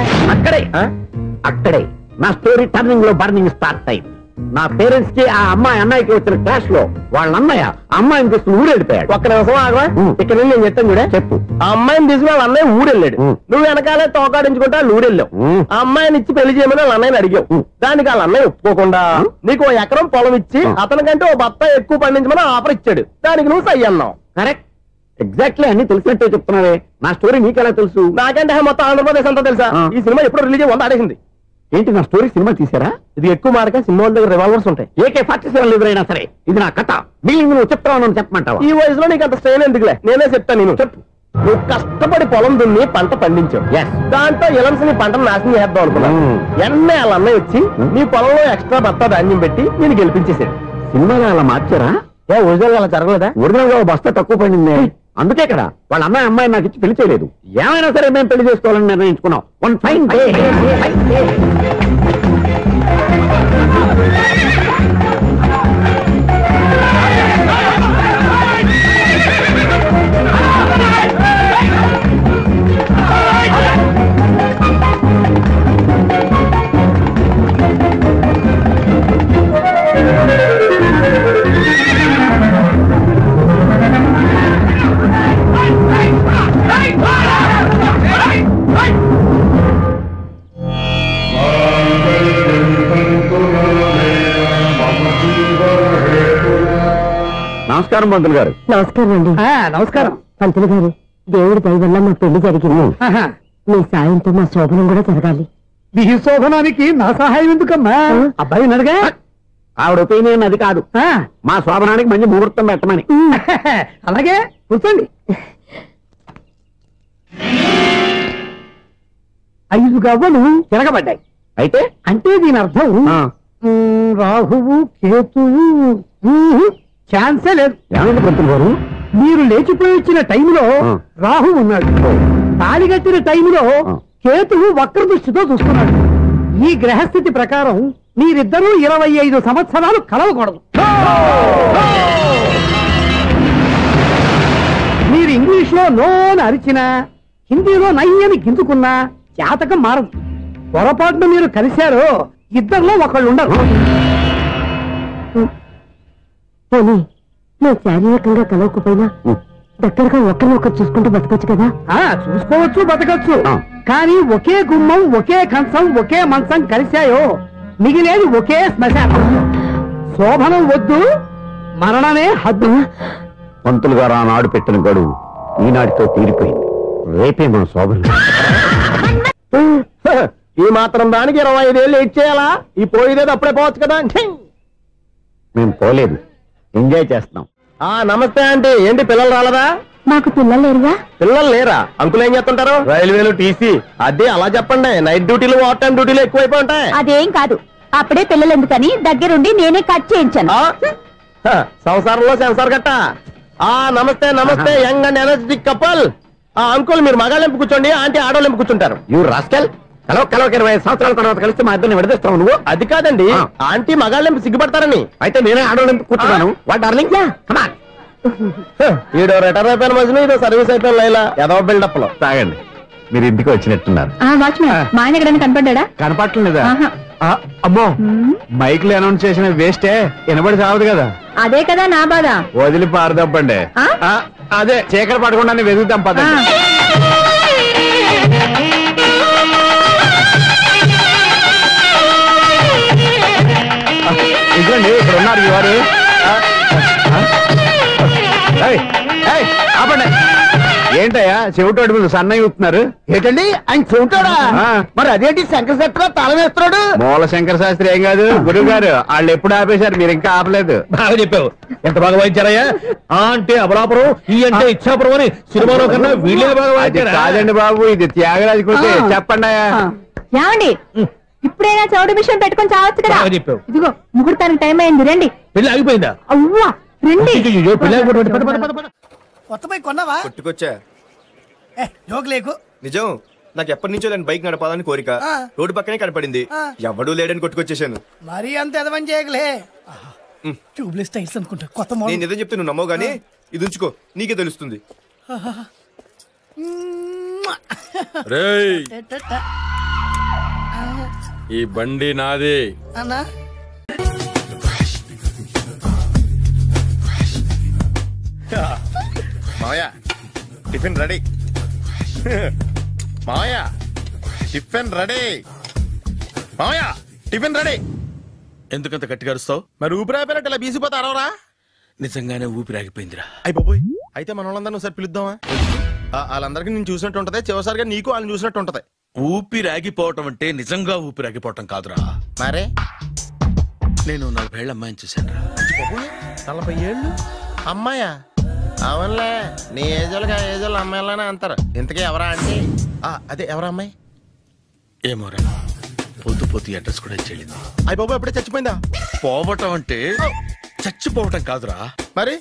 అక్కడే నా స్టోరీ టర్నింగ్ లో బర్నింగ్ స్టార్ట్ అయింది. నా పేరెంట్స్ కి ఆ అమ్మాయి అన్నయ్యకి వచ్చిన క్లాష్ లో వాళ్ళ అన్నయ్య అమ్మాయిని తీసుకుని ఊరెళ్ళిపోయాడు. ఒక్క నిమిషం ఆగవా? ఇక్కడ నేను చెప్తాను కూడా. చెప్పు. ఆ అమ్మాయిని తీసుకుని వాళ్ళ అన్నయ్య ఊరెళ్ళాడు. నువ్వు వెనకాలే తోకాడించుకుంటా ఊరెళ్ళావు. ఆ అమ్మాయిని ఇచ్చి పెళ్లి చేయమని వాళ్ళ అన్నయ్యని అడిగావు. దానికి వాళ్ళ అన్నయ్య ఒప్పుకోకుండా నీకు 1 ఎకరం పొలం ఇచ్చి అతనికంటే 1 బత్త ఎక్కువ పండించమని ఆఫర్ ఇచ్చాడు. దానికి నువ్వు సై అన్నావు. కరెక్ట్, ఎగ్జాక్ట్లీ అన్ని తెలిసినట్టే చెప్తున్నావే. నా స్టోరీ నీకెలా తెలుసు? నాకంటే మొత్తం ఆంధ్రప్రదేశ్ అంతా తెలుసా? ఈ సినిమా ఎప్పుడు రిలీజ్ 100 ఆడేసింది. ఏంటి నా స్టోరీ సినిమా తీసారా? ఇది ఎక్కువ మార్క సినిమా వాళ్ళ దగ్గర రివాల్వర్స్ ఉంటాయి. AK-47 ఎదురైనా సరే ఇది నా కథ. మిగిలిన నువ్వు చెప్తావు చెప్పమంటావా? ఈ వయసులో నీకు అంత స్ట్రెయిన్ ఎందుకులే, నేనే చెప్తాను. నేను చెప్పు. నువ్వు కష్టపడి పొలం దున్ని పంట పండించావు. దాంతో ఎలమ్స్ నీ పంటను నాశనం చేద్దాం అనుకున్నావు. ఎన్నే వాళ్ళ అన్నయ్య వచ్చి నీ పొలంలో ఎక్స్ట్రా బత్తా ధాన్యం పెట్టి నేను గెలిపించేసాడు. సినిమాలో అలా మార్చారా? ఒరిజినల్ అలా జరగలేదా? ఒరిజినల్ గా బస్తా తక్కువ పడింది. అందుకే కదా వాళ్ళ అమ్మాయి నాకు ఇచ్చి పెళ్లి చేయలేదు. ఏమైనా సరే మేము పెళ్లి చేసుకోవాలని నిర్ణయించుకున్నాం. One fine day. నమస్కారం పంతులు గారు. నమస్కారం అండి. నమస్కారం పంతులు గారు. దేవుడి దయ వల్ల మా పెళ్లి జరిగింది. మీ సాయంతో మా శోభనం కూడా జరగాలి. మీ శోభనానికి నా సహాయం ఎందుకమ్మా? అబ్బాయి అడగా ఆవిడ ఒపీనియన్ అది కాదు. మా శోభనానికి మంచి ముహూర్తం పెట్టమని. అలాగే కూర్చోండి. 5 గవ్వలు తిరగబడ్డాయి. అయితే అంటే దీని అర్థం రాహువు కేతువు ఛాన్సే లేదు. ఏమైంది పంతులు గారు? మీరు లేచిపోయి వచ్చిన టైంలో రాహు ఉన్నాడు. తాళిగట్టిన టైంలో కేతువు వక్ర దృష్టితో చూస్తున్నాడు. ఈ గ్రహస్థితి ప్రకారం మీరిద్దరూ 25 సంవత్సరాలు కలవకూడదు. మీరు ఇంగ్లీష్ లో నోని అరిచినా, హిందీలో నయ్యని గింజుకున్నా జాతకం మారదు. పొరపాటున మీరు కలిశారో ఇద్దరిలో ఒకళ్ళు ఉండరు. పోనీ మేము శారీరకంగా కలవకపోయినా దగ్గరగా ఒకరినొకరు చూసుకుంటూ బతకొచ్చు కదా? చూసుకోవచ్చు, బతకచ్చు. కానీ ఒకే గుమ్మం, ఒకే కంచం, ఒకే మంచం కలిశాయో మిగిలేది ఒకే శ్మశానం. శోభనం వద్దు, మరణమే హద్దు. పంతులు గారు ఆనాడు పెట్టిన గడువు ఈనాటితో తీరిపోయింది. రేపే మన శోభన. ఈ మాత్రం దానికి 25 ఏళ్ళు వెయిట్ చేయాలా? ఈ పోయేదేదో అప్పుడే పోవచ్చు కదా. మేము పోలేదు, ఎంజాయ్ చేస్తున్నాం. నమస్తే ఆంటీ. ఏంటి పిల్లలు రాలదా? మాకు పిల్లలు లేరుగా. పిల్లలు లేరా? అంకులు ఏం చేస్తుంటారు? రైల్వేలు టీసీ. అదే అలా చెప్పండి. నైట్ డ్యూటీలు ఓవర్ టైం డ్యూటీలు ఎక్కువైపోయి ఉంటాయి. అదేం కాదు, అప్పుడే పిల్లలు ఎందుకని దగ్గరుండి నేనే కట్ చేయించాను. సంసారంలో సెన్సార్ గట్ట. నమస్తే నమస్తే, young and energetic couple. Uncle మీరు మగాళ్ళెంపు కూర్చోండి, ఆంటీ ఆడోళ్ళెంపు కూర్చుంటారు. యూ రాస్కెల్, కలవక 20 సంవత్సరాల తర్వాత కలిస్తే మా ఇద్దరిని విడదీస్తావు నువ్వు. అది కాదండి, ఆంటీ మగాళ్ళెంపు సిగ్గుపడతారని. అయితే నేనే ఆడోళ్ళెంపు కూర్చున్నాను. వాట్ డార్లింగ్, ఈడో రిటైర్ అయిపోయిన మధ్యలో ఇదో సర్వీస్ అయిపోయిన లైలా ఏదో బిల్డప్ లో. తాగండి, మీరు ఇంటికి వచ్చినట్టున్నారు. వాచ్మెన్ మా ఆయన ఎక్కడైనా కనపడ్డా? కనపట్లేదా? అమ్మో, మైక్ లో అనౌన్స్ చేసిన వేస్టే, వినబడి సావదు కదా. అదే కదా నా బాధ. వదిలి పారదప్పండి. అదే చీకటి పడకుండా వెతుకుతాం పదండి. ఇదిగోండి, ఇక్కడ ఉన్నారు ఈ వారు. ఆపండి. ఏంటయ్యా చెవిటోడి మీద సన్నయ్య చూస్తున్నారు? ఏంటండి ఆయన చెబుతాడా? మరి అదేంటి శంకర శెట్టిలో తాళం వేస్తున్నాడు? మూల శంకర శాస్త్రి ఏం కాదు, గురువు గారు. వాళ్ళు ఎప్పుడు ఆపేశారు, మీరు ఇంకా ఆపలేదు. బాగా చెప్పావు. ఎంత బాగా వాయించారయ్యా. అంటే అబలాపురం, ఈ అంటే ఇచ్చాపురం అని సినిమాలో కన్నా వీళ్ళే బాగా వాయించారు. కాదండి బాబు, ఇది త్యాగరాజు కృతి. చెప్పండి అయ్యా. ఏమండి, ఇప్పుడైనా చౌడు మిషన్ పెట్టుకొని చావచ్చు కదా. చెప్పావు. ఇదిగో ముహూర్తానికి టైం అయింది, రండి. పెళ్లి ఆగిపోయిందా? అవ్వా రండి. కొత్త బైక్ కొన్నావా? కొట్టుకొచ్చా. జోక్ లేకు. నిజం, నాకు ఎప్పటి నుంచో నేను బైక్ నడపాలని కోరిక. రోడ్డు పక్కనే కనపడింది, ఎవడూ లేడని కొట్టుకొచ్చేసాను. మరీ అంత ఎదవని చేయగలే. ట్యూబ్లెస్ టైర్స్ అనుకుంటా, కొత్త మోడల్. నేను నిజం చెప్తే నువ్వు నమ్మవు గానీ ఇది ఉంచుకో, నీకే తెలుస్తుంది. రేయ్, ఈ బండి నాది. అన్నా మావయ్య టిఫిన్ రెడీ. మావయ్య టిఫిన్ రెడీ. మావయ్య టిఫిన్ రెడీ. ఎందుకంత గట్టిగా అరుస్తావు? మరి ఊపిరి అయిపోయినట్టు ఇలా బీసిపోతే అరవరా? నిజంగానే ఊపిరి ఆగిపోయిందిరా. అయ్యి బాబోయ్, అయితే మన వాళ్ళందరినీ ఒకసారి పిలుద్దామా? వాళ్ళందరికీ నేను చూసినట్టు ఉంటది, చివరిసారిగా నీకు వాళ్ళని చూసినట్టు ఉంటది. ఊపిరి ఆగిపోవటం అంటే నిజంగా ఊపిరి ఆగిపోవటం కాదురా. మరే నేను 40 ఏళ్ళ అమ్మాయిని చూశాను రా. 40 ఏళ్ళు అమ్మాయా? అవునులే, నీ ఏజోళ్ళకి ఆ ఏజోళ్ళు అమ్మాయిలానే అంటారు. ఇంతకీ ఎవరా అంటే? అదే ఎవరా అమ్మాయి? ఏమోరా, పొద్దు అడ్రస్ కూడా ఇచ్చేళ్ళింది. అయ్యి బాబు ఎప్పుడే చచ్చిపోయిందా? పోవటం అంటే చచ్చిపోవటం కాదురా, మరి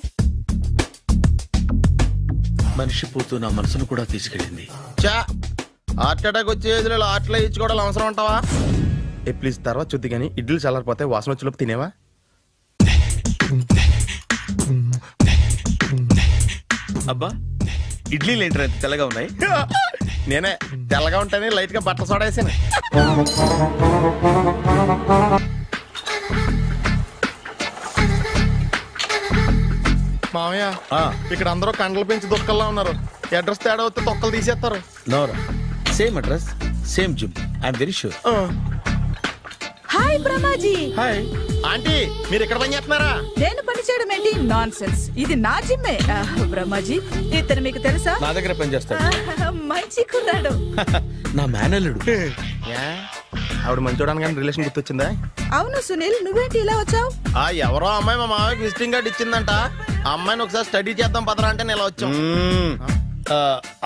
మనిషి పోతూ నా మనసును కూడా తీసుకెళ్ళింది. చా, హార్ట్ అటాక్ వచ్చే ఏజ్లో హార్ట్లో ఇచ్చుకోవడం అవసరం అంటావా? ప్లీజ్ తర్వాత చూద్ది కానీ ఇడ్లీలు చల్లారిపోతే వాసన వచ్చేలోపు తినేవా? అబ్బా, ఇడ్లీలు ఏంటంటే తెల్లగా ఉన్నాయి? నేనే తెల్లగా ఉంటానే లైట్ గా బట్టలు సోడా వేసాను. మామయ్య, ఇక్కడ అందరూ కండలు పెంచి దుక్కల్లా ఉన్నారు. అడ్రస్ తేడా వస్తే తొక్కలు తీసేస్తారు. నోరా, same address same gym, I'm very sure. Hi Brahmaji. Hi aunty, మీరు ఇక్కడ పని చేస్తున్నారా? నేను పని చేయడం ఏంటి? నాన్ సెన్స్, ఇది నా జిమ్మే. బ్రహ్మాజీ, ఇతను మీకు తెలుసా? నా దగ్గర పని చేస్తాడు. మంచి కుర్రాడు. నా మేనల్లుడు. ఆవిడ మంచి చూడడానికి రిలేషన్ గుర్తొచ్చిందా? అవును సునీల్, నువ్వేంటి ఇలా వచ్చావు? ఎవరో అమ్మాయి మా మామయ్యకి విజిటింగ్ కార్డు ఇచ్చిందంట. ఆ అమ్మాయిని ఒకసారి స్టడీ చేద్దాం పదరా అంటే నేను ఇలా వచ్చాం.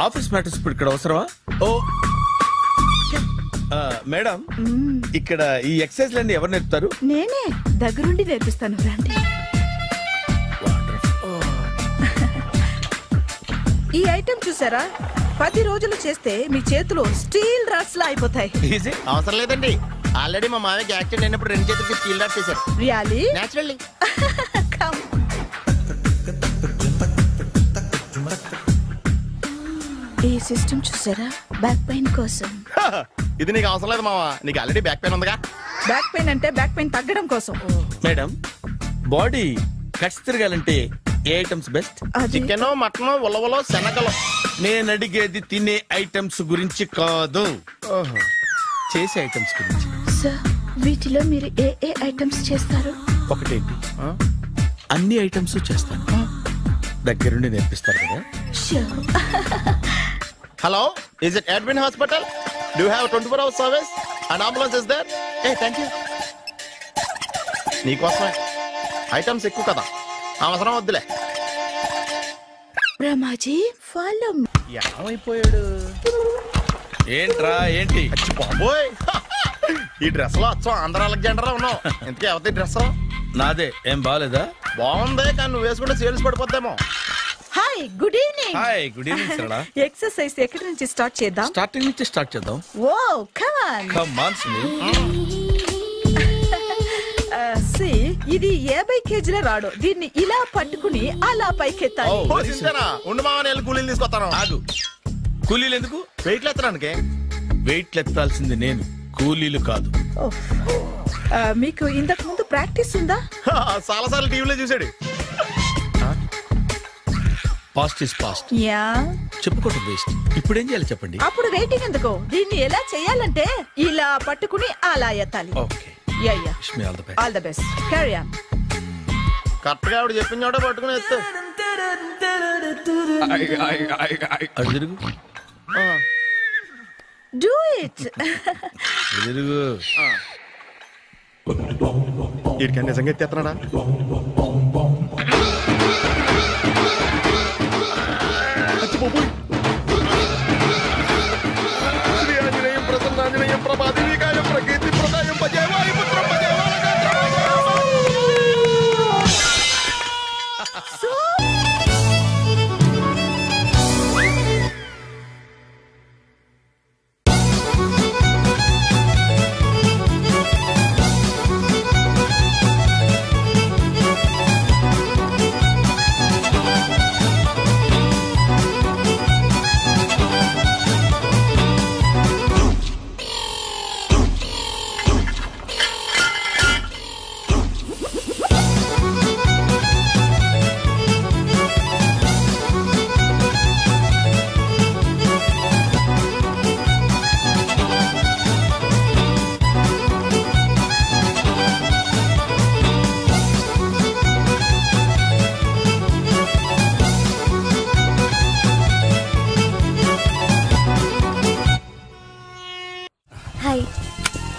ఆఫీస్ మ్యాటర్స్ ఇప్పుడు ఇక్కడ అవసరమా? ఓ మేడం, ఇక్కడ ఈ ఎక్సర్సైజ్ లన్నీ ఎవరు నేర్పుతారు? నేనే దగ్గరుండి నేర్పిస్తాను, రండి. ఈ ఐటెం చూసారా? 10 రోజులు చేస్తే మీ చేతులు స్టీల్ రాట్స్ లా అయిపోతాయి. అవసరం లేదండి, ఆల్రెడీ మా మామయ్యకి యాక్సిడెంట్ అయినప్పుడు 2 చేతులకి స్టీల్ రాట్స్ చేశారు. రియల్లీ? నేచురల్లీ. ఈ సిస్టమ్ చూసారా? బ్యాక్ పెయిన్ కోసం. ఇది నీకు అవసరం లేదు మావా, నీకు ఆల్రెడీ బ్యాక్ పెయిన్ ఉందిగా. బ్యాక్ పెయిన్ అంటే బ్యాక్ పెయిన్ తగ్గడం కోసం. మేడం, బాడీ కట్స్ తిరగాలంటే ఏ ఐటమ్స్ బెస్ట్? చికెన్, మటన్, ఉలవలో, శనగలు. నేను అడిగేది తినే ఐటమ్స్ గురించి కాదు, చేసే ఐటమ్స్ గురించి. సార్, వీటిలో మీరు ఏ ఏ ఐటమ్స్ చేస్తారు? ఒకటేంటి, అన్ని ఐటమ్స్ చేస్తాను. దగ్గరుండి నేర్పిస్తారు కదా? Hello, is it Edwin Hospital? Do you have a 24-hour service? An ambulance is there? Hey, thank you. నీకోసమే. ఐటమ్స్ ఎక్కువ కదా, అవసరం వద్దులే. రమాజీ ఫాలో. ఏమైపోయాడు? ఏంట్రా ఏంటి? బాబోయ్, ఈ డ్రెస్ లో అచ్చం ఆంధ్ర అలెగ్జాండర్ ఉన్నావు. ఇంతకీ ఎవరి డ్రెస్? నాదే. ఏం బాగాలేదా? బాగుంది, కానీ నువ్వు వేసుకుంటే సేల్స్ పడిపోద్దేమో. Hi, good evening. Hi, good evening Sarala. Exercise ఎక్కడి నుంచి స్టార్ట్ చేద్దాం? స్టార్టింగ్ నుంచి స్టార్ట్ చేద్దాం. Oh come on. Come on Sunil. ఇది 50 కేజీల రాడు. దీన్ని ఇలా పట్టుకుని అలా పైకెత్తాలి. ఉండు మామ, నేను కూలీలు తీసుకొస్తాను. ఆగు, కూలీలు ఎందుకు? వెయిట్లు ఎత్తడానికి. వెయిట్లు ఎత్తాల్సింది నేను, కూలీలు కాదు. మీకు ఇంతకు ముందు ప్రాక్టీస్ ఉందా? చాలా సార్లు టీవీలో చూసాడు. Past is past. యా, చెప్పుకోవటం వేస్ట్. ఇప్పుడు ఏం చేయాలి చెప్పండి. అప్పుడు వెయిటింగ్ ఎందుకు? దీన్ని ఎలా చేయాలంటే ఇలా పట్టుకుని అలా ఎత్తాలి. Okay, yeah yeah. Wish me all the best. All the best. Carry on. Correct గా ఆవిడ చెప్పిన చోట పట్టుకుని ఎత్తు. అటు తిరుగు. Do it. తిరుగు. వీడికి నిజంగా ఎత్తేస్తున్నాడా? శ్రీ ఆంజనేయం ప్రసన్నాంజనేయం ప్రభాదేవికాయం ప్రకీర్తి ప్రదాయం భజేవాయి పుత్రం భజేవాయి.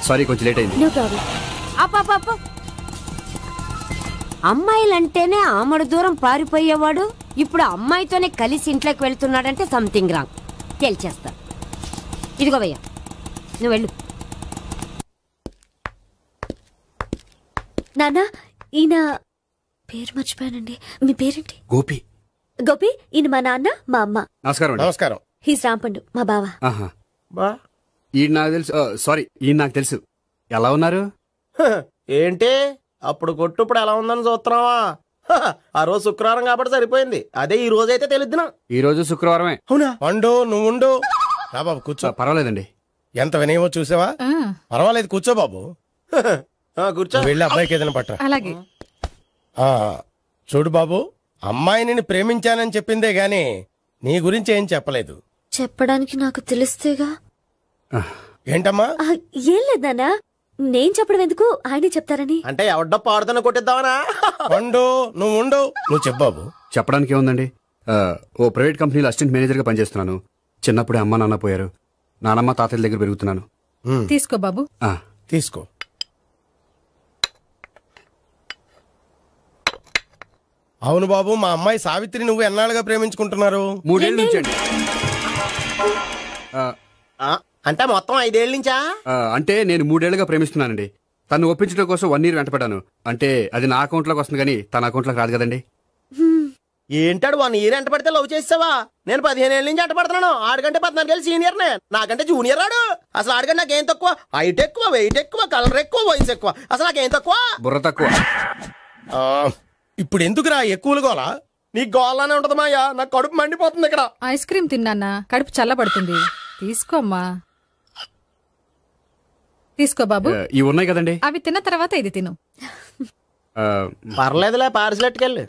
సారీ, కొంచెం లేట్ అయింది. No problem. అప్ప అమ్మాయిలంటేనే ఆమడు దూరం పారిపోయేవాడు ఇప్పుడు అమ్మాయితోనే కలిసి ఇంట్లోకి వెళ్తున్నాడంటే సంథింగ్ రాంగ్. తేల్చేస్తా. ఇదిగో భయ్యా, నువ్వు వెళ్ళు. నాన్న, ఈయన పేరు మర్చిపోయానండి. మీ పేరేంటి? గోపి. గోపి, ఈయన మా నాన్న, మా అమ్మ. నమస్కారం. నమస్కారం. హీస్ రాంపండు, మా బావ. ఈయన నాకు తెలుసు. సారీ, ఈయన నాకు తెలుసు. ఎలా ఉన్నారు? ఏంటి అప్పుడు కొట్టు ఇప్పుడు ఎలా ఉందని చూస్తున్నావా? ఆ రోజు శుక్రవారం కాబట్టి సరిపోయింది. అదే ఈ రోజు అయితే తెలుద్దునా. ఈ రోజు శుక్రవారమే. అవునా? వండు, నువ్వు ఉండు. రా బాబు, కూర్చో. పర్వాలేదండి. ఎంత వినయమో చూసావా? పర్వాలేదు, కూర్చో బాబు. కూర్చో. వెళ్ళి అబ్బాయికి ఏదైనా పట్ట. అలాగే. చూడు బాబు, అమ్మాయి నిన్ను ప్రేమించానని చెప్పిందే గాని నీ గురించి ఏం చెప్పలేదు. చెప్పడానికి నాకు తెలిస్తేగా. ఏంటమ్మా? ఏం లేదు నాన్న, నేను చెప్పడం ఎందుకు, ఆయనే చెప్తారని. అంటే ఎవడ్డో పాడుతున్న కొట్టిద్దామనా? వండు, నువ్వు ఉండు. నువ్వు చెప్పు బాబు. చెప్పడానికి ఏముందండి, ఓ ప్రైవేట్ కంపెనీలో అసిస్టెంట్ మేనేజర్ గా పనిచేస్తున్నాను. చిన్నప్పుడే అమ్మ నాన్న పోయారు. నానమ్మ తాతయ్య దగ్గర పెరుగుతున్నాను. తీసుకో బాబు. తీసుకో. అవును బాబు, మా అమ్మాయి సావిత్రి నువ్వు ఎన్నాళ్ళుగా ప్రేమించుకుంటున్నారు? 3 ఏళ్ళ నుంచి అండి. అంటే మొత్తం 5 ఏళ్ళ నుంచా? అంటే నేను 3 ఏళ్లుగా ప్రేమిస్తున్నానండి. తను ఒప్పించడం కోసం 1 year వెంటపడ్డాను. అంటే అది నా అకౌంట్ లోకి వస్తుంది కానీ తన అకౌంట్ లోకి రాదు కదండి. ఏంటాడు 1 year ఎంట పడితే లవ్ చేసావా? నేను 15 ఏళ్ళ నుంచి ఎంట పడుతున్నాను. ఆడికంటే 14 ఏళ్ళు సీనియర్ నే, నాకంటే జూనియర్ రాడు. అసలు ఆడికంటే నాకేం తక్కువ? హైట్ ఎక్కువ, వెయిట్ ఎక్కువ, కలర్ ఎక్కువ, వయసు ఎక్కువ. అసలు నాకేం తక్కువ? బుర్ర తక్కువ. ఇప్పుడు ఎందుకురా ఎక్కువలు గోలా? నీకు గోలానే ఉంటది మాయా, నాకు కడుపు మండిపోతుంది ఇక్కడ. ఐస్ క్రీమ్ తిన్నానా, కడుపు చల్లబడుతుంది. తీసుకోమ్మా. తీసుకో బాబు. ఇవి ఉన్నాయి కదండి, అవి తిన్న తర్వాత ఇది తిను. పర్లేదులే, పార్సిలెట్కెళ్ళి.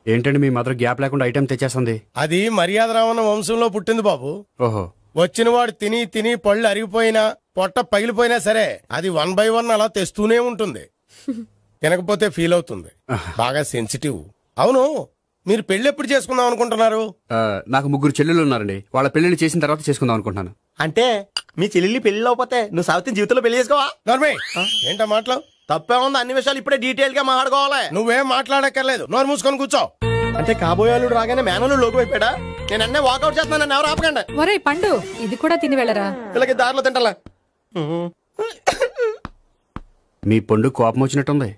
ఏంటండి మీ మదర్ గ్యాప్ లేకుండా ఐటెం తెచ్చేస్తుంది? అది మర్యాద రావణ వంశంలో పుట్టింది బాబు. ఓహో. వచ్చిన వాడు తిని తిని పళ్ళు అరిగిపోయినా పొట్ట పగిలిపోయినా సరే అది 1 by 1 అలా తెస్తూనే ఉంటుంది. తినకపోతే ఫీల్ అవుతుంది. బాగా సెన్సిటివ్. అవును, మీరు పెళ్లి ఎప్పుడు చేసుకుందాం అనుకుంటున్నారు? నాకు 3 చెల్లెళ్ళు ఉన్నారండి. వాళ్ళ పెళ్లిళ్ళు చేసిన తర్వాత చేసుకుందాం అనుకుంటున్నాను. అంటే మీ చెల్లెల్ని పెళ్లి అవ్వకపోతే నువ్వు సావిత్రి జీవితంలో పెళ్లి చేసుకోవా? ఏంటో మాటలు? తప్పే ఉంది, అన్ని విషయాలు ఇప్పుడే డీటెయిల్ గా మాట్లాడుకోవాలి. నువ్వేం మాట్లాడక్కర్లేదు, నోరు మూసుకొని కూర్చో. అంటే కాబోయే వాళ్ళు రాగానే మేనలు లోకి అయిపోయాడా? నేను అన్నీ వాకౌట్ చేస్తున్నాను, నన్ను ఎవరు ఆపకండి. ఒరే పండు, ఇది కూడా తిని వెళ్ళరా. వీళ్ళకి దారిలో తింటలా. మీ పండు కోపం వచ్చినట్టుంది.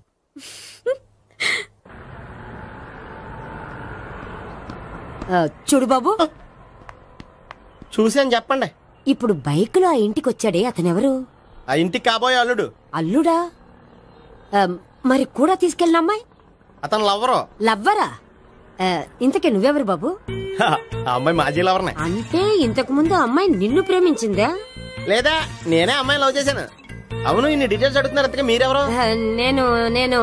చూడు బాబు, చూసి అని చెప్పండి. ఇప్పుడు బైక్ లో ఆ ఇంటికి వచ్చాడే అతనెవరు? ఆ ఇంటికి కాబోయే అల్లుడు. అల్లుడా? మరి కూడా తీసుకెళ్ళిన అమ్మాయి? అతను లవ్వరు. లవ్వరా? ఇంతకే నువ్వెవరు బాబు? ఆ అమ్మాయి మాజీ లవర్నే. అంటే ఇంతకు ముందు అమ్మాయి నిన్ను ప్రేమించిందా? లేదా నేనే అమ్మాయి లవ్ చేశాను. అవును, ఇన్ని డీటెయిల్స్ అడుగుతున్నారు, అంతగా మీరెవరు? నేను నేను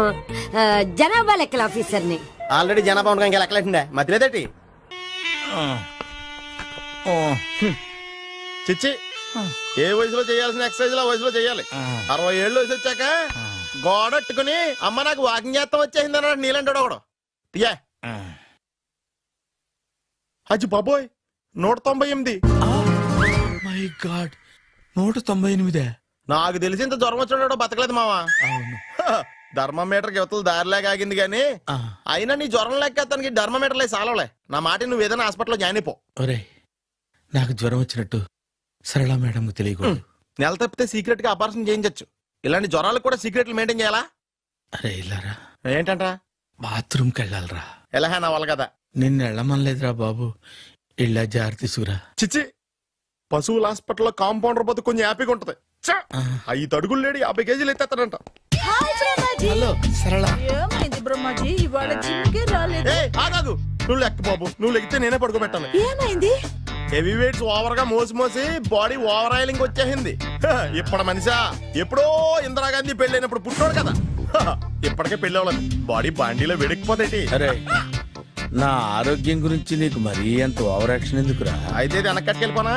జనాభా లెక్కల ఆఫీసర్ని. ఆల్రెడీ జనాభా ఉండగా ఇంకా లెక్కలేటండే మధ్యలేదటి. చిచ్చి, ఏ వయసులో చేయాల్సిన ఎక్సర్సైజ్ ఆ వయసులో చేయాలి. 60 ఏళ్ళు వయసు వచ్చాక గోడట్టుకుని అమ్మ నాకు వాకింగ్ చేస్తాం వచ్చేసింది అన్నాడు నీలంటాడు ఒకడు. తీయా అజ్జి బాబోయ్, 198. My God, 198. నాకు తెలిసి ఇంత జ్వరం వచ్చాడో బతకలేదు మావా. థర్మోమీటర్ యువతలు దారిలాగా ఆగింది గానీ అయినా నీ జ్వరం లెక్క అతనికి థర్మోమీటర్లే సాలవలే. నా మాట నువ్వు ఏదైనా హాస్పిటల్లో జాయిన్ అయిపో. ఒరే, నాకు జ్వరం వచ్చినట్టు సరళ మేడం తెలియకూడదు. నెల తప్పితే సీక్రెట్ గా ఆపరేషన్ చేయించచ్చు. ఇలాంటి జ్వరాలకు కూడా సీక్రెట్లు మెయింటైన్ చేయాలా? అరే ఇల్లారా, ఏంటంటరా? బాత్రూమ్కి వెళ్ళాలరా. ఎలా నా వాళ్ళ కదా. నిన్ను వెళ్ళమనలేదురా బాబు, ఇళ్ళ జారి తీసుకురా. చిచ్చి, పశువుల హాస్పిటల్లో కాంపౌండర్ పోతే కొంచెం హ్యాపీగా ఉంటది. 5 అడుగులు లేడి 50 కేజీలు ఎత్తేస్తాడంట. హలో సరళ. ఏమైంది బ్రహ్మాజీ, ఇవాళ జిమ్కే రాలేదు? ఆగాదు, నువ్వు లెక్క బాబు, నువ్వు లెక్కితే నేనే పడుకోబెట్టాను. ఏమైంది? హెవీ వెయిట్స్ ఓవర్ గా మోసి బాడీ ఓవర్ ఆయిలింగ్ వచ్చేసింది. ఇప్పుడు మనిషా ఎప్పుడో ఇందిరాగాంధీ పెళ్ళైనప్పుడు పుట్టాడు కదా, ఇప్పటికే పెళ్ళి అవ్వలేదు. బాడీ బాండీలో వెడికిపోతాయి. అరే, నా ఆరోగ్యం గురించి నీకు మరీ అంత ఓవర్ యాక్షన్ ఎందుకురా? అయితే వెనక్కట్టుకెళ్ళిపోనా?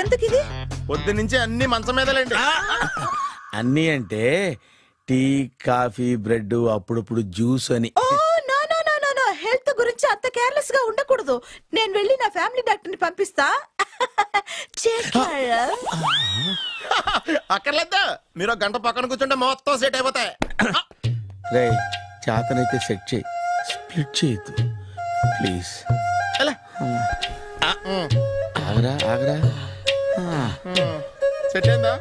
ఎందుకు? పొద్దు నుంచి అన్ని మంచం మీదలేండి. అన్ని అంటే టీ, కాఫీ, బ్రెడ్, అప్పుడప్పుడు జ్యూస్ అని. హెల్త్ గురించి అంత కేర్లెస్ గా ఉండకూడదు. నేను వెళ్ళి నా ఫ్యామిలీ డాక్టర్ ని పంపిస్తా. అక్కర్లేదా, మీరు 1 గంట పక్కన కూర్చుంటే మొత్తం సెట్ అయిపోతాయి. రే, చేతనైతే సెట్ చేయి, స్ప్లిట్ చేయొద్దు ప్లీజ్. ఆగరా ఆగరా. సెట్ అయిందా?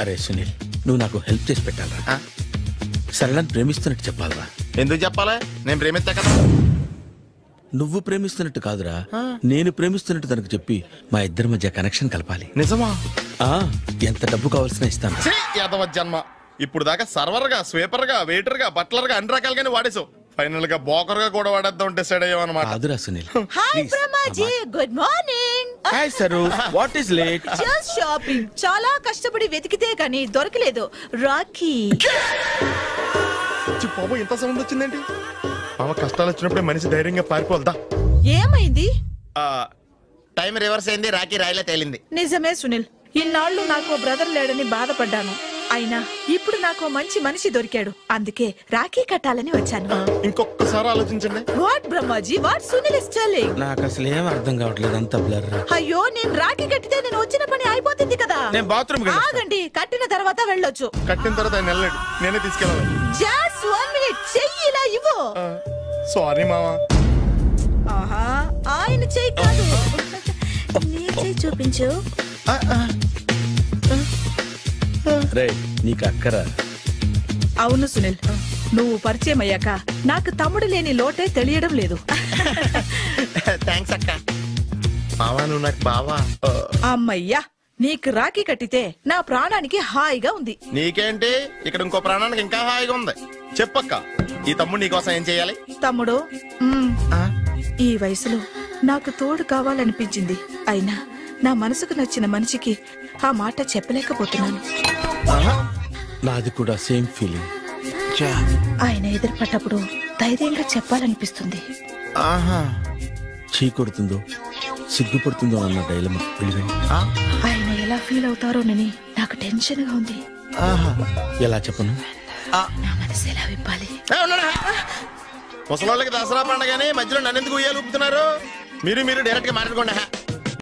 అరే సునీల్, నువ్వు నాకు హెల్ప్ చేసి పెట్టాలరా. సరళని ప్రేమిస్తున్నట్టు చెప్పాలరా. ఎందుకు చెప్పాలి? నేను ప్రేమిస్తా కదా. నువ్వు ప్రేమిస్తున్నట్టు కాదురా, నేను ప్రేమిస్తున్నట్టు తనకు చెప్పి మా ఇద్దరి మధ్య కనెక్షన్ కలపాలి. నిజమా? ఎంత డబ్బు కావాల్సిన ఇస్తాను. యాదవ జన్మ, ఇప్పుడు దాకా సర్వర్ గా, స్వీపర్ గా, వెయిటర్ గా, బట్లర్ గా అన్ని రకాలుగానే వాడేసావు. ఫైనల్ గా బోకర్ గా కూడా వాడేద్దాం డిసైడ్ అయ్యామన్నమాట. కాదురా Sunil. Hi Brahmaji, good morning. Hi sir, what is late? Just shopping. చాలా కష్టపడి వెతికితే కానీ దొరకలేదు. రాఖీ. బాబు, ఇంత సౌండ్ వచ్చిందేంటి? మామ, కష్టాలు వచ్చినప్పుడే మనిషి ధైర్యంగా పారిపోదా. ఏమైంది? టైం రివర్స్ అయింది, రాఖీ రాయిలా తేలింది. నిజమే సునీల్, ఇన్నాళ్ళు నాకు బ్రదర్ లేడని బాధపడ్డాను. అయినా ఇప్పుడు నాకు మంచి మనిషి దొరికాడు, అందుకే రాఖీ కట్టాలని వచ్చాను. ఇంకొకసారి ఆలోచించండి. What Brahmaji, what Sunil is telling? నాకు అసలు ఏం అర్థం కావట్లేదు, అంత బ్లర్. అయ్యో, నేను రాఖీ కట్టితే నేను వచ్చిన పని అయిపోతుంది కదా. నేను బాత్రూమ్ ఆగండి, కట్టిన తర్వాత వెళ్ళొచ్చు. కట్టిన తర్వాత ఆయన వెళ్ళండి, నేనే తీసుకెళ్ళాలి. జస్ట్ 1 మినిట్, చెయ్యి ఇలా ఇవ్వు. సారీ మావా. ఆహా, ఆయన చెయ్యి కాదు, నీ చెయ్యి చూపించు. రే, నీకు అక్కరా? అవును సునీల్, నువ్వు పరిచయం అయ్యాక నాకు తమ్ముడు లేని లోటే తెలియడం లేదు. థ్యాంక్స్ అక్క. మావా, నువ్వు నాకు బావా. అమ్మయ్యా, నీకు రాఖీ కట్టితే నా ప్రాణానికి హాయిగా ఉంది. నీకేంటి, ఇక్కడ ఇంకో ప్రాణానికి ఇంకా హాయిగా ఉంది. చెప్పక్క, ఈ తమ్ముడు నీకోసం ఏం చేయాలి? తమ్ముడు, ఈ వయసులో నాకు తోడు కావాలనిపించింది. అయినా నా మనసుకు నచ్చిన మనిషికి ఆ మాట చెప్పలేకపోతున్నాను. నాది కూడా సేమ్ ఫీలింగ్. ఆయన ఎదురుపడ్డప్పుడు ధైర్యంగా చెప్పాలనిపిస్తుంది. చీ కొడుతుందో సిగ్గుపడుతుందో అన్న డైలమా. ఆయన ఎలా ఎలా ఫీల్ అవుతారోనని నాకు టెన్షన్ గా ఉంది. ఎలా చెప్పను? నా మనసు ఎలా విప్పాలి? ముసలోళ్ళకి దసరా పండగని మధ్యలో నన్నెందుకు ఉయ్యాలు ఊపుతున్నారు? మీరు డైరెక్ట్ గా మాట్లాడుకోండి.